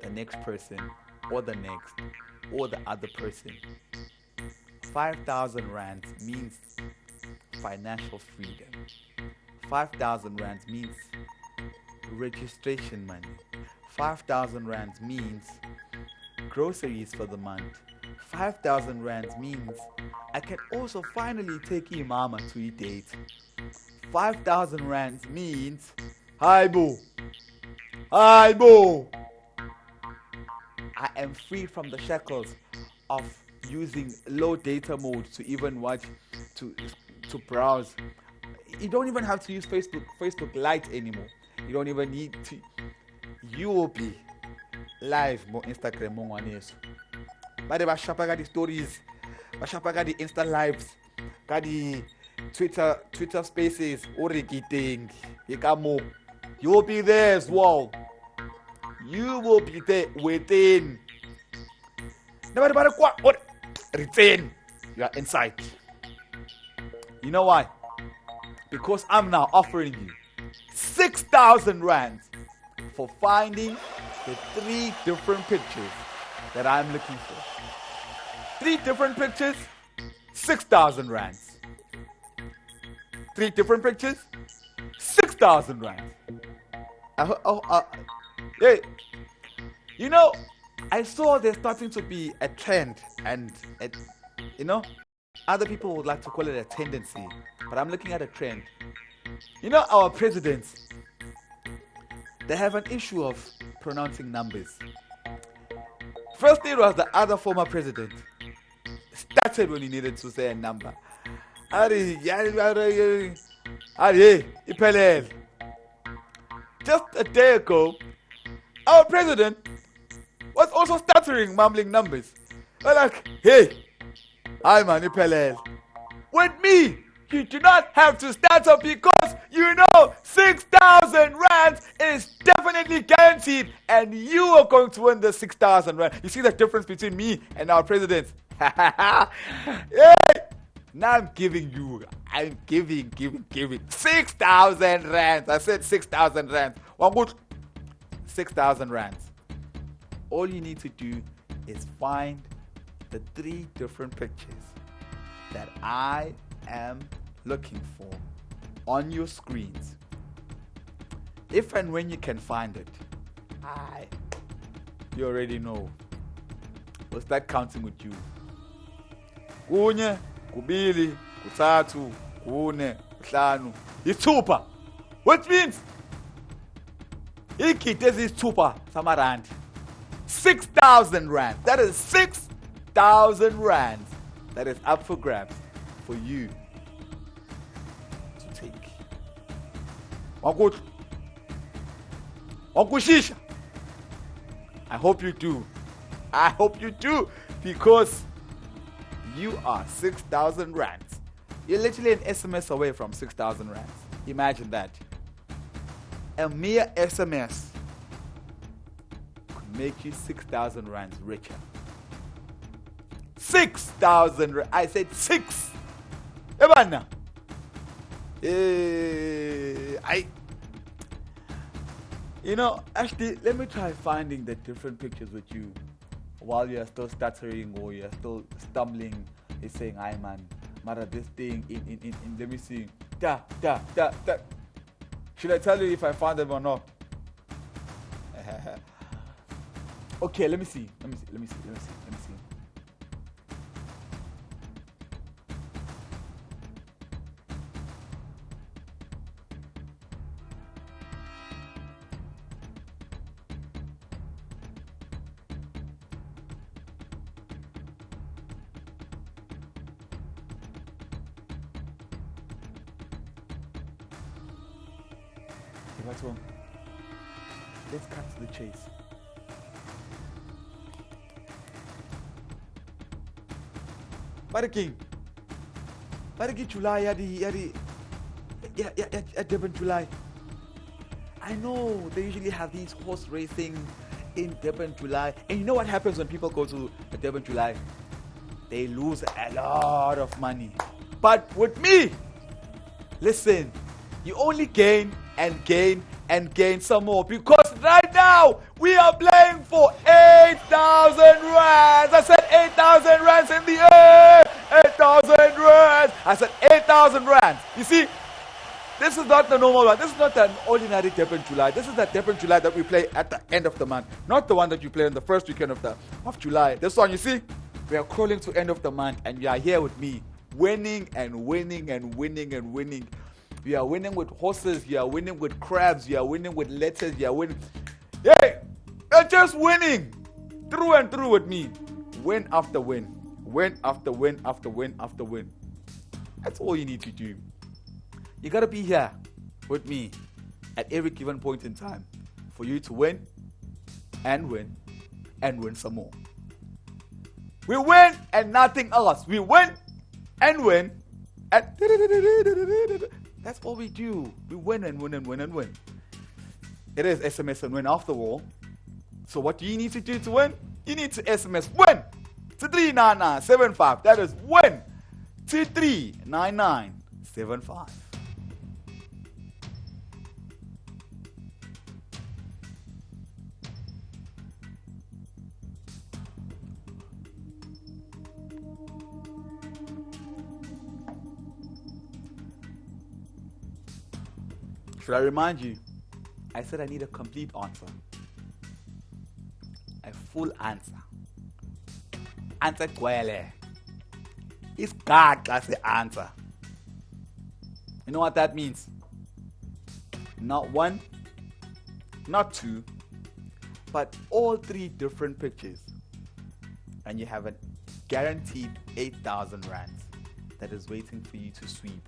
the next person or the next or the other person. 5,000 rands means financial freedom. 5,000 rands means registration money. 5,000 rands means groceries for the month. 5,000 rands means I can also finally take Imama to a date. 5,000 rands means hi boo. I am free from the shackles of using low data mode to even watch, to browse. You don't even have to use Facebook Lite anymore. You don't even need to. You will be live on Instagram on this. But they shop the stories, shapa the Insta lives, got the Twitter spaces, thing. You will be there as well. You will be there within. Retain. You are inside. You know why? Because I'm now offering you 6,000 rands for finding the 3 different pictures that I'm looking for. 3 different pictures, 6,000 rands. 3 different pictures, 6,000 rands. Hey, you know, I saw there's starting to be a trend, and other people would like to call it a tendency, but I'm looking at a trend. You know, our presidents, they have an issue of pronouncing numbers. First, it was the other former president started when he needed to say a number. Just a day ago, our president was also stuttering, mumbling numbers. They're like, hey, I'm Ipelel. With me, you do not have to stutter because you know 6,000 rands is definitely guaranteed and you are going to win the 6,000 rands. You see the difference between me and our president? Hey! Now I'm giving 6,000 rands. I said 6,000 rands. One good 6,000 rands. All you need to do is find the 3 different pictures that I am looking for on your screens. If and when you can find it, you already know. We'll start counting with you. Kunye, kubili, kuthathu, kune, kuhlanu, isithupha. Which means ikitezi isithupha samarand. 6,000 rands. That is 6,000 rands. That is up for grabs for you to take. Wakushisha. I hope you do. I hope you do, because you are 6,000 rands. You're literally an SMS away from 6,000 rands. Imagine that. A mere SMS could make you 6,000 rands richer. 6,000. I said 6. Ebana. Actually, let me try finding the different pictures with you while you're still stuttering or you're still stumbling. You're saying, "Hi man, mara this thing in let me see. Da. Should I tell you if I found them or not?" Okay, let me see. What's wrong? Let's cut to the chase. Bariki July at Durban July. I know they usually have these horse racing in Durban July, and you know what happens when people go to Durban July? They lose a lot of money. But with me, listen, you only gain and gain and gain some more, because right now we are playing for 8,000 8,000 rands in the air. 8,000 rands. I said 8,000 rands. You see, this is not the normal one. This is not an ordinary Dep in July. This is the Dep in July that we play at the end of the month. Not the one that you play on the first weekend of July. This one, you see, we are crawling to end of the month and you are here with me. Winning and winning and winning and winning. We are winning with horses. You are winning with crabs. You are winning with letters. You are winning. Hey, you're just winning. Through and through with me. Win after win. Win after win after win after win. That's all you need to do. You got to be here with me at every given point in time for you to win and win and win some more. We win and nothing else. We win and win and that's all we do. We win and win and win and win. It is SMS and win after all. So what do you need to do to win? You need to SMS win to 39975. That is win to 39975. Should I remind you? I said I need a complete answer. A full answer. Answer kwele. It's God that's the answer. You know what that means? Not one, not two, but all three different pictures. And you have a guaranteed 8,000 rands that is waiting for you to sweep.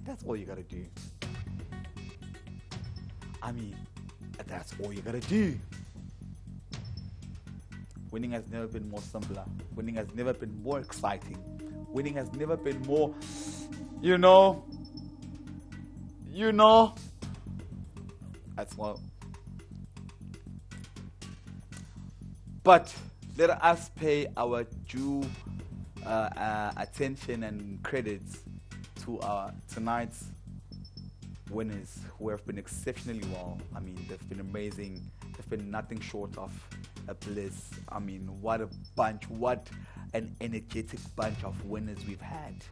That's all you gotta do. I mean, that's all you gotta do. Winning has never been more simpler. Winning has never been more exciting. Winning has never been more, you know. That's what. But let us pay our due attention and credits to our tonight's winners who have been exceptionally well. I mean, they've been amazing. They've been nothing short of a bliss. I mean, what a bunch, what an energetic bunch of winners we've had.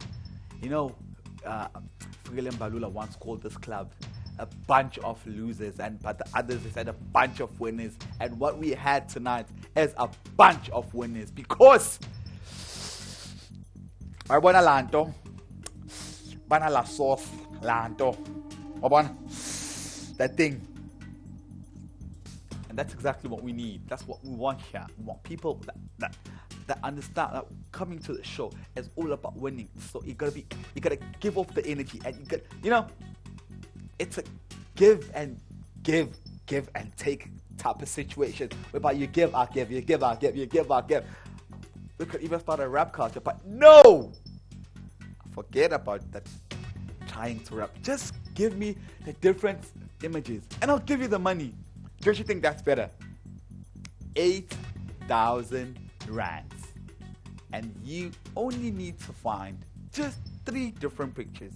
You know, Fugile Mbalula once called this club a bunch of losers, but the others said a bunch of winners. And what we had tonight is a bunch of winners because I won a lanto. Bana la sauce, lanto. That thing. And that's exactly what we need. That's what we want here. We want people that understand that coming to the show is all about winning. So you gotta give off the energy, and it's a give and take type of situation whereby you give, I give, you give, I give, you give, I give. We could even start a rap culture, but no! Forget about that trying to rap. Just give me the different images and I'll give you the money. Don't you think that's better? 8,000 rands. And you only need to find just 3 different pictures.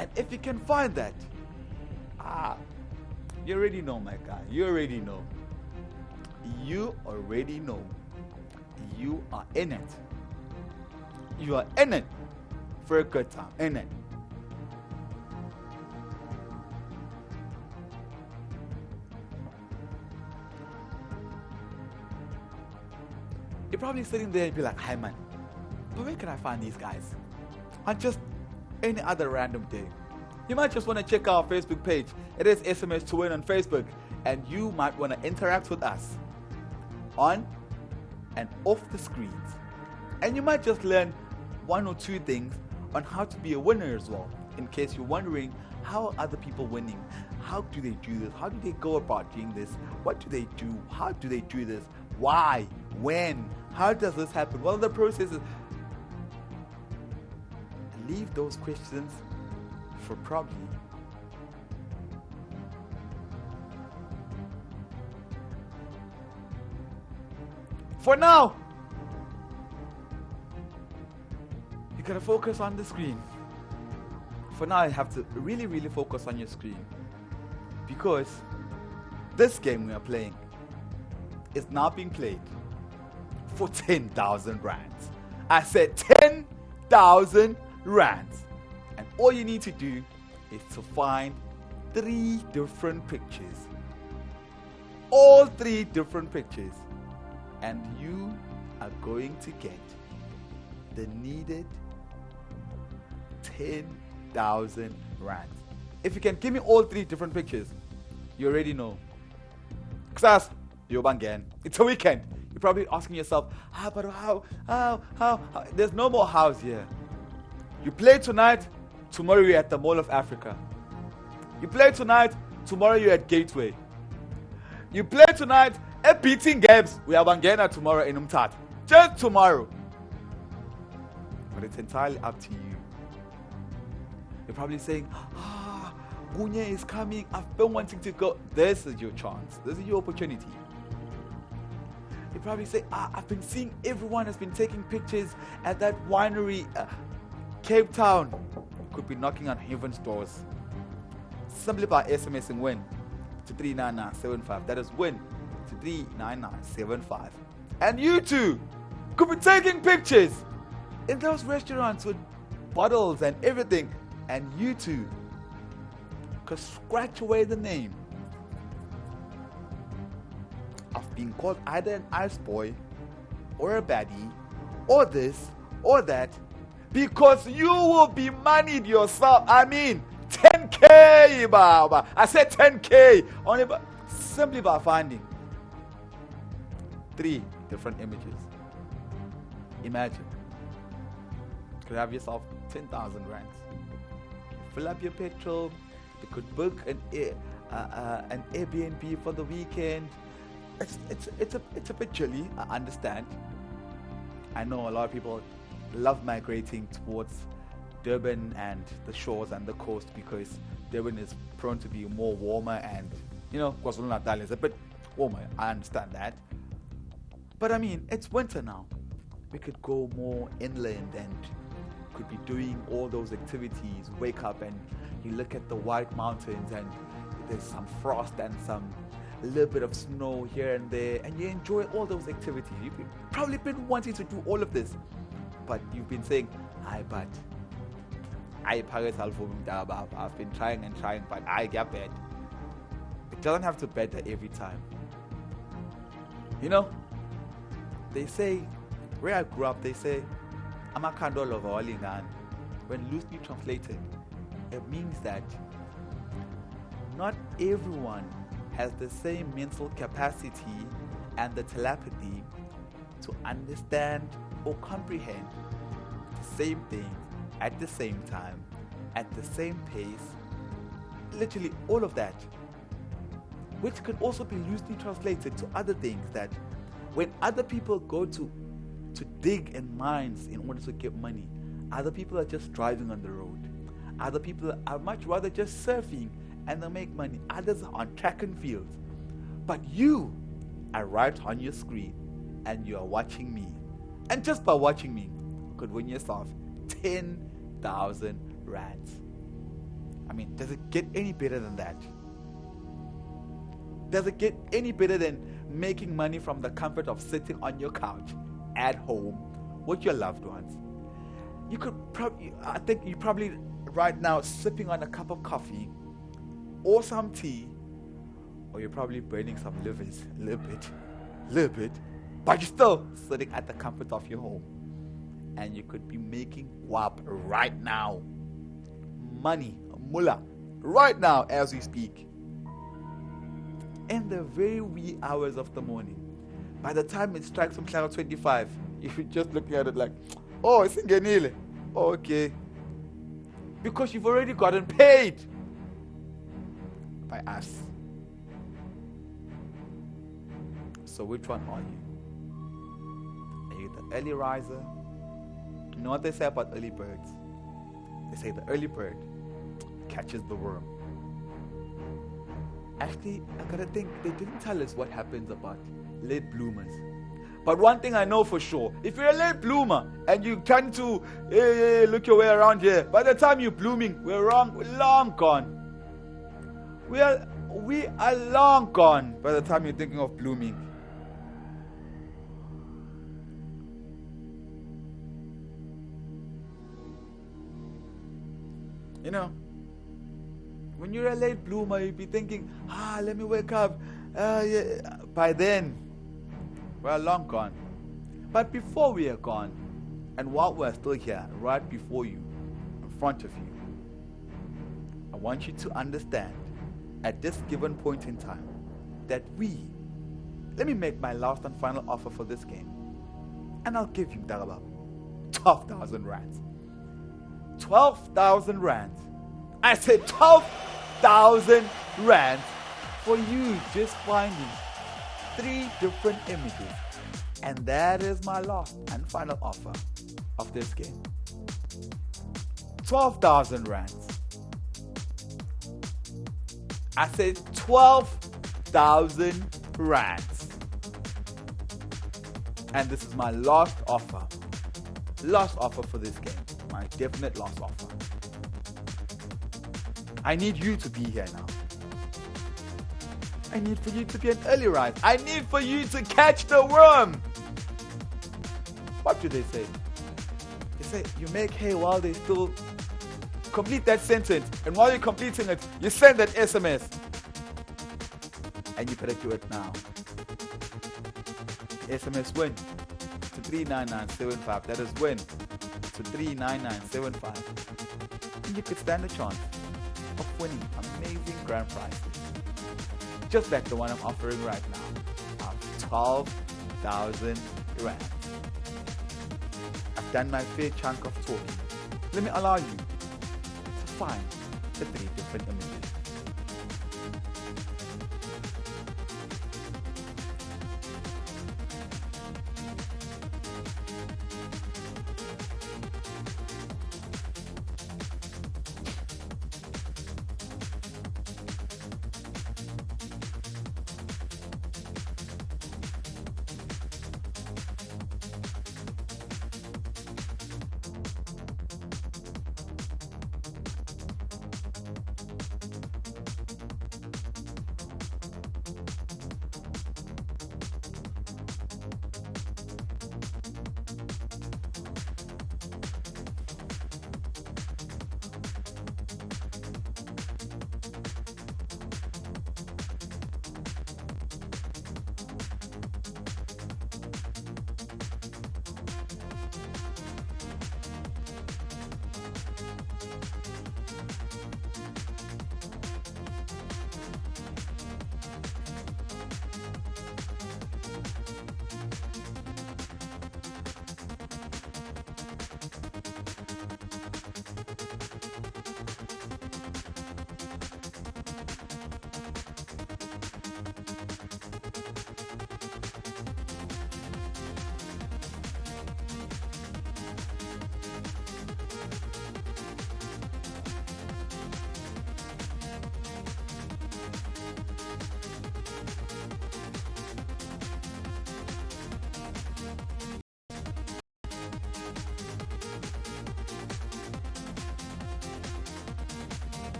And if you can find that, you already know, my guy. You already know. You already know. You are in it. You are in it for a good time, in it. You're probably sitting there and be like, "Hi man, but where can I find these guys?" On just any other random day. You might just want to check our Facebook page. It is SMS to Win on Facebook, and you might want to interact with us on and off the screens. And you might just learn 1 or 2 things on how to be a winner as well. In case you're wondering, how are other people winning? How do they do this? How do they go about doing this? What do they do? How do they do this? Why? When? How does this happen? What are the processes? Leave those questions for probably for now. You gotta focus on the screen. For now, you have to really, really focus on your screen, because this game we are playing is now being played for 10,000 rands. I said 10,000 rands. And all you need to do is to find 3 different pictures. All 3 different pictures. And you are going to get the needed 10,000 rands. If you can give me all 3 different pictures, you already know. Ksas, Yobangan. It's a weekend. You're probably asking yourself, but how? There's no more house here. You play tonight, tomorrow you're at the Mall of Africa. You play tonight, tomorrow you're at Gateway. You play tonight at Beating Games. We have Bangena tomorrow in Umtat. Just tomorrow. But it's entirely up to you. You're probably saying, Gunye is coming. I've been wanting to go. This is your chance. This is your opportunity. You probably say, I've been seeing everyone has been taking pictures at that winery, Cape Town. Could be knocking on heaven's doors. Simply by SMS Win to 39975. That is Win to 39975. And you too could be taking pictures in those restaurants with bottles and everything. And you too could scratch away the name of being called either an ice boy or a baddie or this or that, because you will be moneyed yourself. I mean 10K, Baba. I said 10K only simply by finding 3 different images. Imagine you could have yourself 10,000 rands. Fill up your petrol. You could book an Airbnb for the weekend. It's a bit chilly, I understand. I know a lot of people love migrating towards Durban and the shores and the coast because Durban is prone to be more warmer, and KwaZulu-Natal is a bit warmer. I understand that. But I mean, it's winter now. We could go more inland and could be doing all those activities. Wake up and you look at the white mountains and there's some frost and a little bit of snow here and there, and you enjoy all those activities. You've probably been wanting to do all of this, but you've been saying, I've been trying and trying, but I get bad. It doesn't have to better every time. They say, where I grew up, they say, Amakandolo Valingan. When loosely translated, it means that not everyone has the same mental capacity and the telepathy to understand or comprehend the same thing at the same time, at the same pace, literally all of that, which can also be loosely translated to other things, that when other people go to dig in mines in order to get money, other people are just driving on the road. Other people are much rather just surfing and they make money. Others are on track and field. But you are right on your screen and you are watching me. And just by watching me, you could win yourself 10,000 rands. I mean, does it get any better than that? Does it get any better than making money from the comfort of sitting on your couch at home with your loved ones? You could I think you're probably right now sipping on a cup of coffee or some tea, or you're probably burning some livers a little bit, but you're still sitting at the comfort of your home, and you could be making wap right now, money, mullah, right now as we speak, in the very wee hours of the morning. By the time it strikes from 25, if you're just looking at it like, oh, it's in Genile, oh, okay, because you've already gotten paid by us. So which one are you? Are you the early riser? You know what they say about early birds? They say the early bird catches the worm. Actually, I gotta think, they didn't tell us what happens about late bloomers. But one thing I know for sure, if you're a late bloomer and you tend to look your way around here, by the time you're blooming, we're long gone. We are long gone by the time you're thinking of blooming. You know, when you're a late bloomer, you'll be thinking, let me wake up. Yeah. By then, we're long gone. But before we are gone, and while we're still here, right before you, in front of you, I want you to understand at this given point in time that let me make my last and final offer for this game. And I'll give you Daraba 12,000 rands. 12,000 rands. I said 12,000 rands for you just finding 3 different images. And that is my last and final offer of this game. 12,000 rands. I said 12,000 rands. And this is my last offer. Last offer for this game. My definite last offer. I need you to be here now. I need for you to be an early rise. I need for you to catch the worm. What do they say? They say you make hay while they still complete that sentence. And while you're completing it, you send that SMS. And you better do it now. SMS Win to 39975. That is Win to 39975. And you could stand a chance of winning amazing grand prizes. Just like the one I'm offering right now of 12,000 rand. I've done my fair chunk of talking. Let me allow you to find the 3 different images.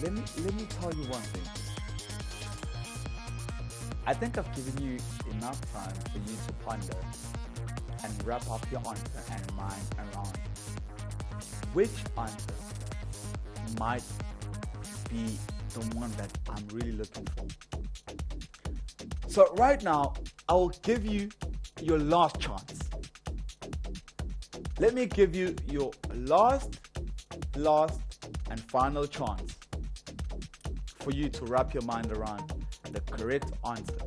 let me tell you one thing. I think I've given you enough time for you to ponder and wrap up your answer and mind around which answer might be the one that I'm really looking for. So right now, I will give you your last chance. Let me give you your last and final chance for you to wrap your mind around the correct answer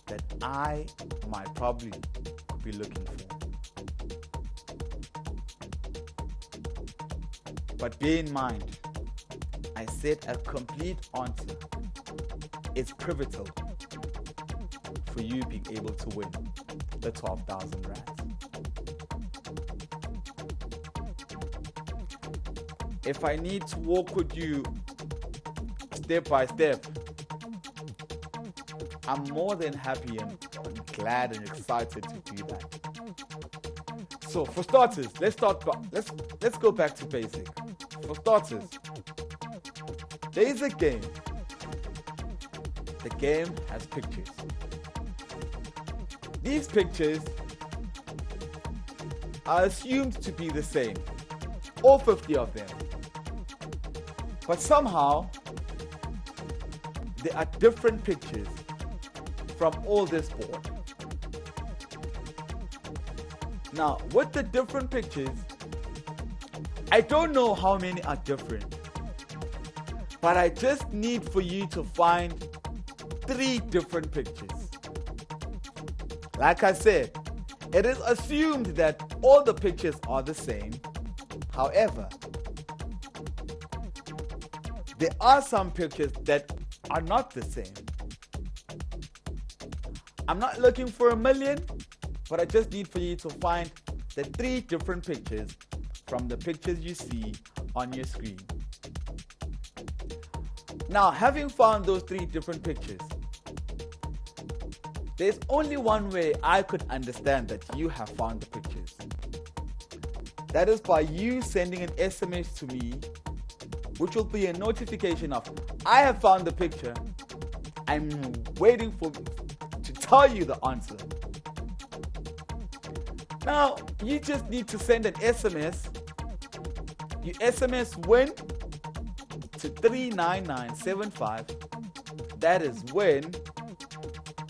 that I might probably be looking for. But bear in mind, I said a complete answer is pivotal for you being able to win the 12,000 rands. If I need to walk with you step by step, I'm more than happy and glad and excited to do that. So for starters, let's go back to basic. For starters, there is a game. The game has pictures. These pictures are assumed to be the same, all 50 of them. But somehow, there are different pictures from all this board. Now, with the different pictures, I don't know how many are different, but I just need for you to find 3 different pictures. Like I said, it is assumed that all the pictures are the same. However, there are some pictures that are not the same. I'm not looking for 1 million, but I just need for you to find the 3 different pictures from the pictures you see on your screen. Now, having found those 3 different pictures, there's only one way I could understand that you have found the pictures. That is by you sending an SMS to me, which will be a notification of, I have found the picture. I'm waiting to tell you the answer. Now, you just need to send an SMS. You SMS Win to 39975. That is Win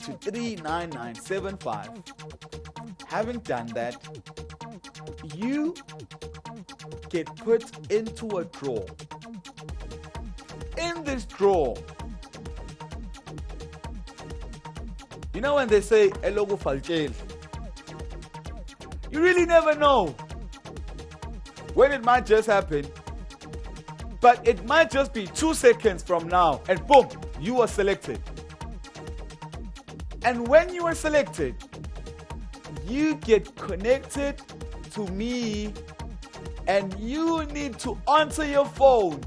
to 39975. Having done that, you get put into a draw. In this draw, you know when they say elogo falchel, you really never know when it might just happen, but it might just be 2 seconds from now and boom, you are selected. And when you are selected, you get connected to me and you need to answer your phone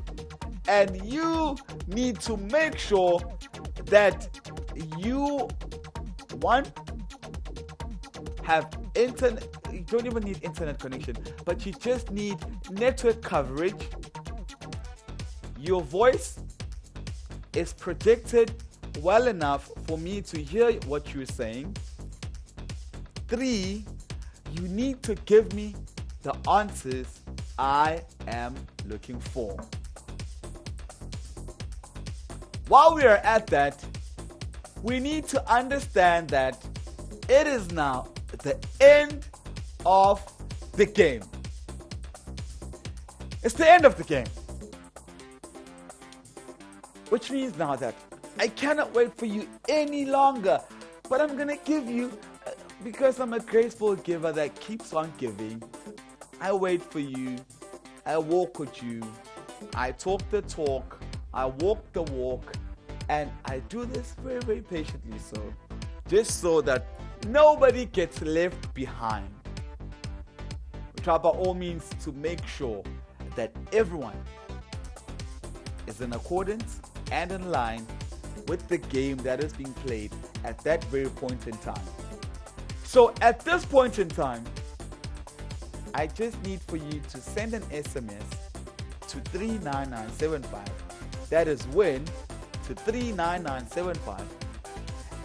and you need to make sure that you, one, have internet. You don't even need internet connection, but you just need network coverage. Your voice is projected well enough for me to hear what you're saying. 3, you need to give me the answers I am looking for. While we are at that, we need to understand that it is now the end of the game. It's the end of the game. Which means now that I cannot wait for you any longer. But I'm going to give you, because I'm a graceful giver that keeps on giving, I wait for you. I walk with you. I talk the talk. I walk the walk. And I do this very, very patiently, so just so that nobody gets left behind. We try by all means to make sure that everyone is in accordance and in line with the game that is being played at that very point in time. So at this point in time, I just need for you to send an SMS to 39975 that is win, to 39975,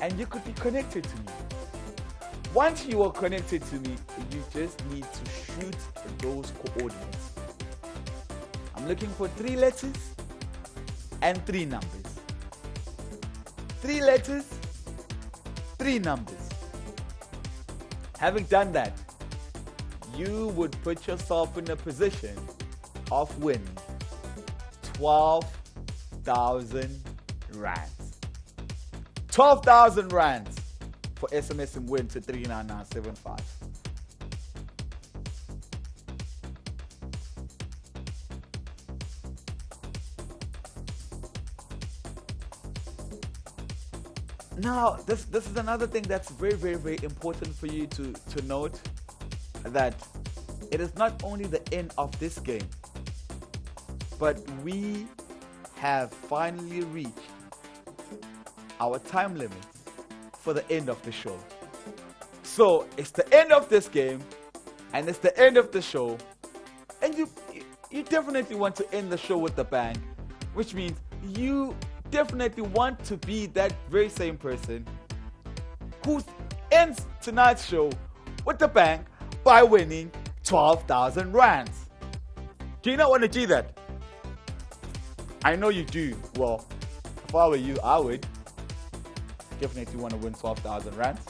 and you could be connected to me. Once you are connected to me, you just need to shoot those coordinates. I'm looking for 3 letters and 3 numbers. 3 letters, 3 numbers. Having done that, you would put yourself in a position of winning 12,000 rands. 12,000 rands for SMS and Win to 39975. Now, this is another thing that's very, very, very important for you to note, that it is not only the end of this game, but we have finally reached our time limit for the end of the show. So it's the end of this game, and it's the end of the show, and you definitely want to end the show with a bang, which means you definitely want to be that very same person who ends tonight's show with a bang by winning 12,000 rands. Do you not want to do that? I know you do. Well, if I were you, I would definitely want to win 12,000 rands.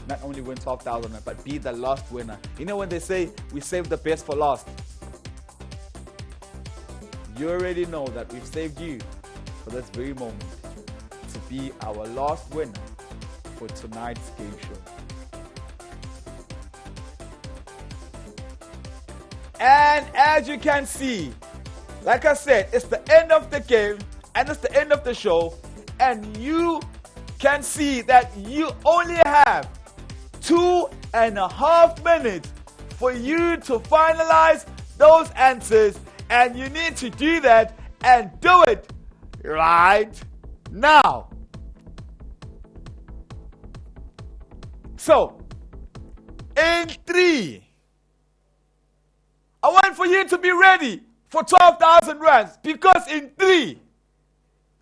Not only win 12,000, but be the last winner. You know when they say we save the best for last? You already know that we've saved you for this very moment to be our last winner for tonight's game show. And as you can see, like I said, it's the end of the game and it's the end of the show, and you can see that you only have 2.5 minutes for you to finalize those answers, and you need to do that and do it right now. So, in 3, I want for you to be ready for 12,000 rands, because in 3,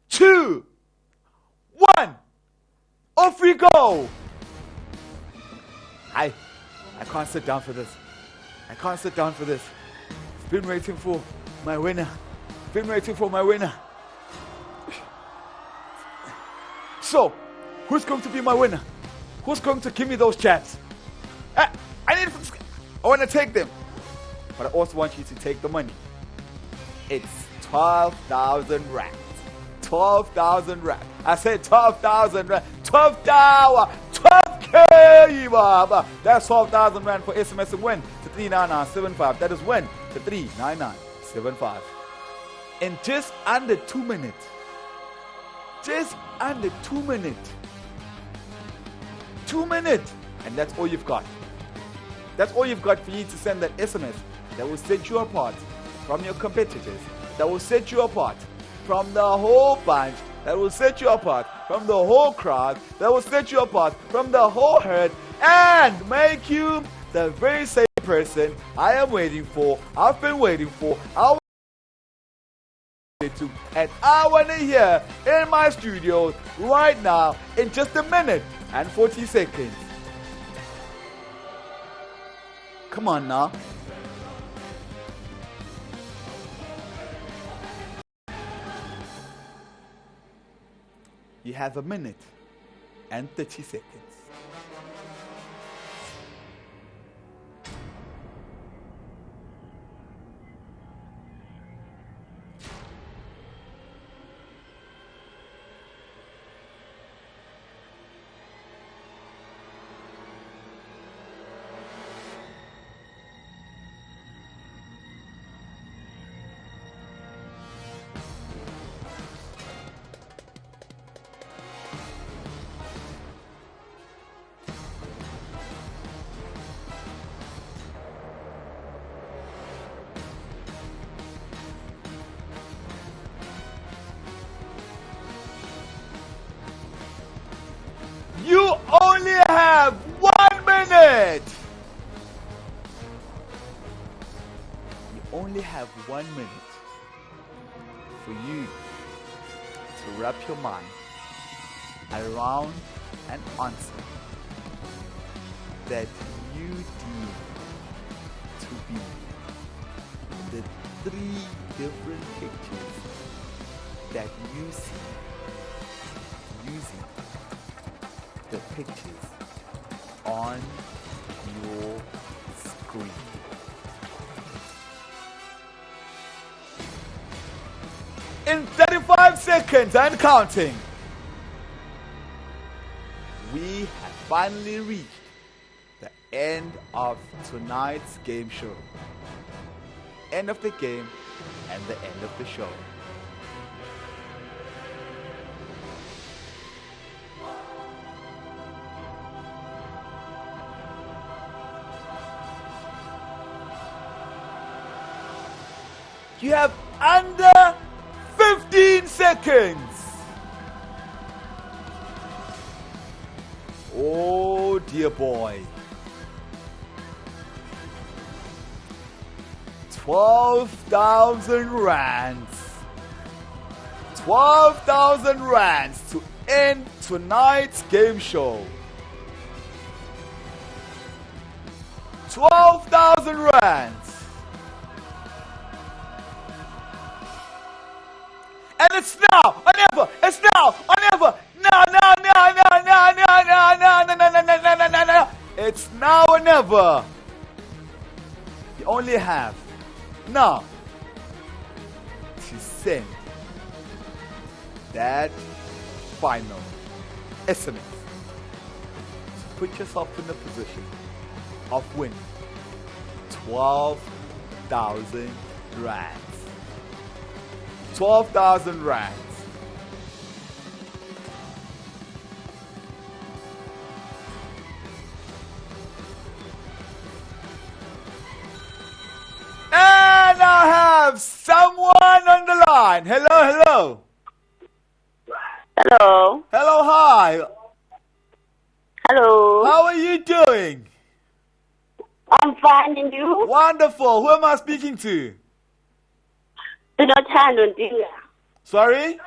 2, 1, off we go. I can't sit down for this. I can't sit down for this. I've been waiting for my winner. Been waiting for my winner. So, who's going to be my winner? Who's going to give me those chats? I want to take them. But I also want you to take the money. It's 12,000 rands. 12,000 rands. I said 12,000 rands. 12,000. 12K, Baba. That's 12,000 rand for SMS and Win to 39975. That is Win to 39975. In just under 2 minutes. Just under 2 minutes. 2 minutes. And that's all you've got. That's all you've got for you to send that SMS that will set you apart from your competitors, that will set you apart from the whole bunch, that will set you apart from the whole crowd, that will set you apart from the whole herd, and make you the very same person I am waiting for, I've been waiting for, and I want to hear in my studio right now in just a minute and 40 seconds. Come on now. You have a minute and 30 seconds. You only have 1 minute. You only have 1 minute for you to wrap your mind around an answer that you deem to be the three different pictures that you see using the pictures on your screen. In 35 seconds and counting, we have finally reached the end of tonight's game show. End of the game and the end of the show. You have under 15 seconds. Oh dear boy. 12,000 rands. 12,000 rands to end tonight's game show. 12,000 rands. And it's now or never. It's now or never. No. It's now or never. You only have now to send that final SMS to put yourself in the position of winning 12,000 rands. 12,000 rands. And I have someone on the line. Hello. Hello. Hello, hi. Hello. How are you doing? I'm fine, and you? Wonderful. Who am I speaking to? Sinotando, dear. Sorry?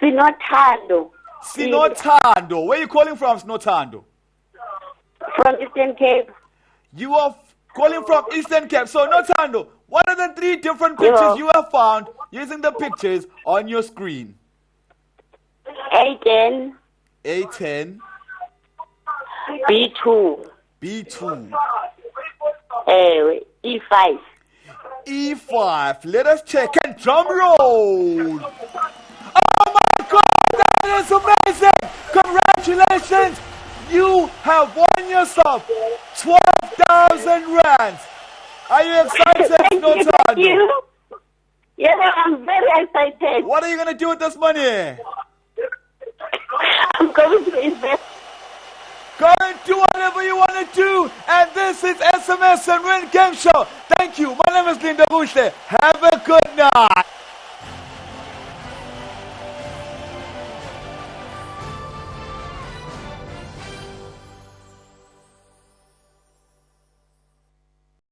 Sinotando. Sinotando. Where are you calling from, Sinotando? From Eastern Cape. You are calling from Eastern Cape. So, Notando, what are the three different pictures you have found using the pictures on your screen? A10. A10. B2. B2. E5. E5. Let us check and drum roll. Oh my God, that is amazing. Congratulations. You have won yourself 12,000 rands. Are you excited, Notando? Thank you. Yes, I'm very excited. What are you going to do with this money? I'm going to invest. Go and do whatever you want to do. And this is SMS and Win Game Show. Thank you. My name is Linda Bushle. Have a good night.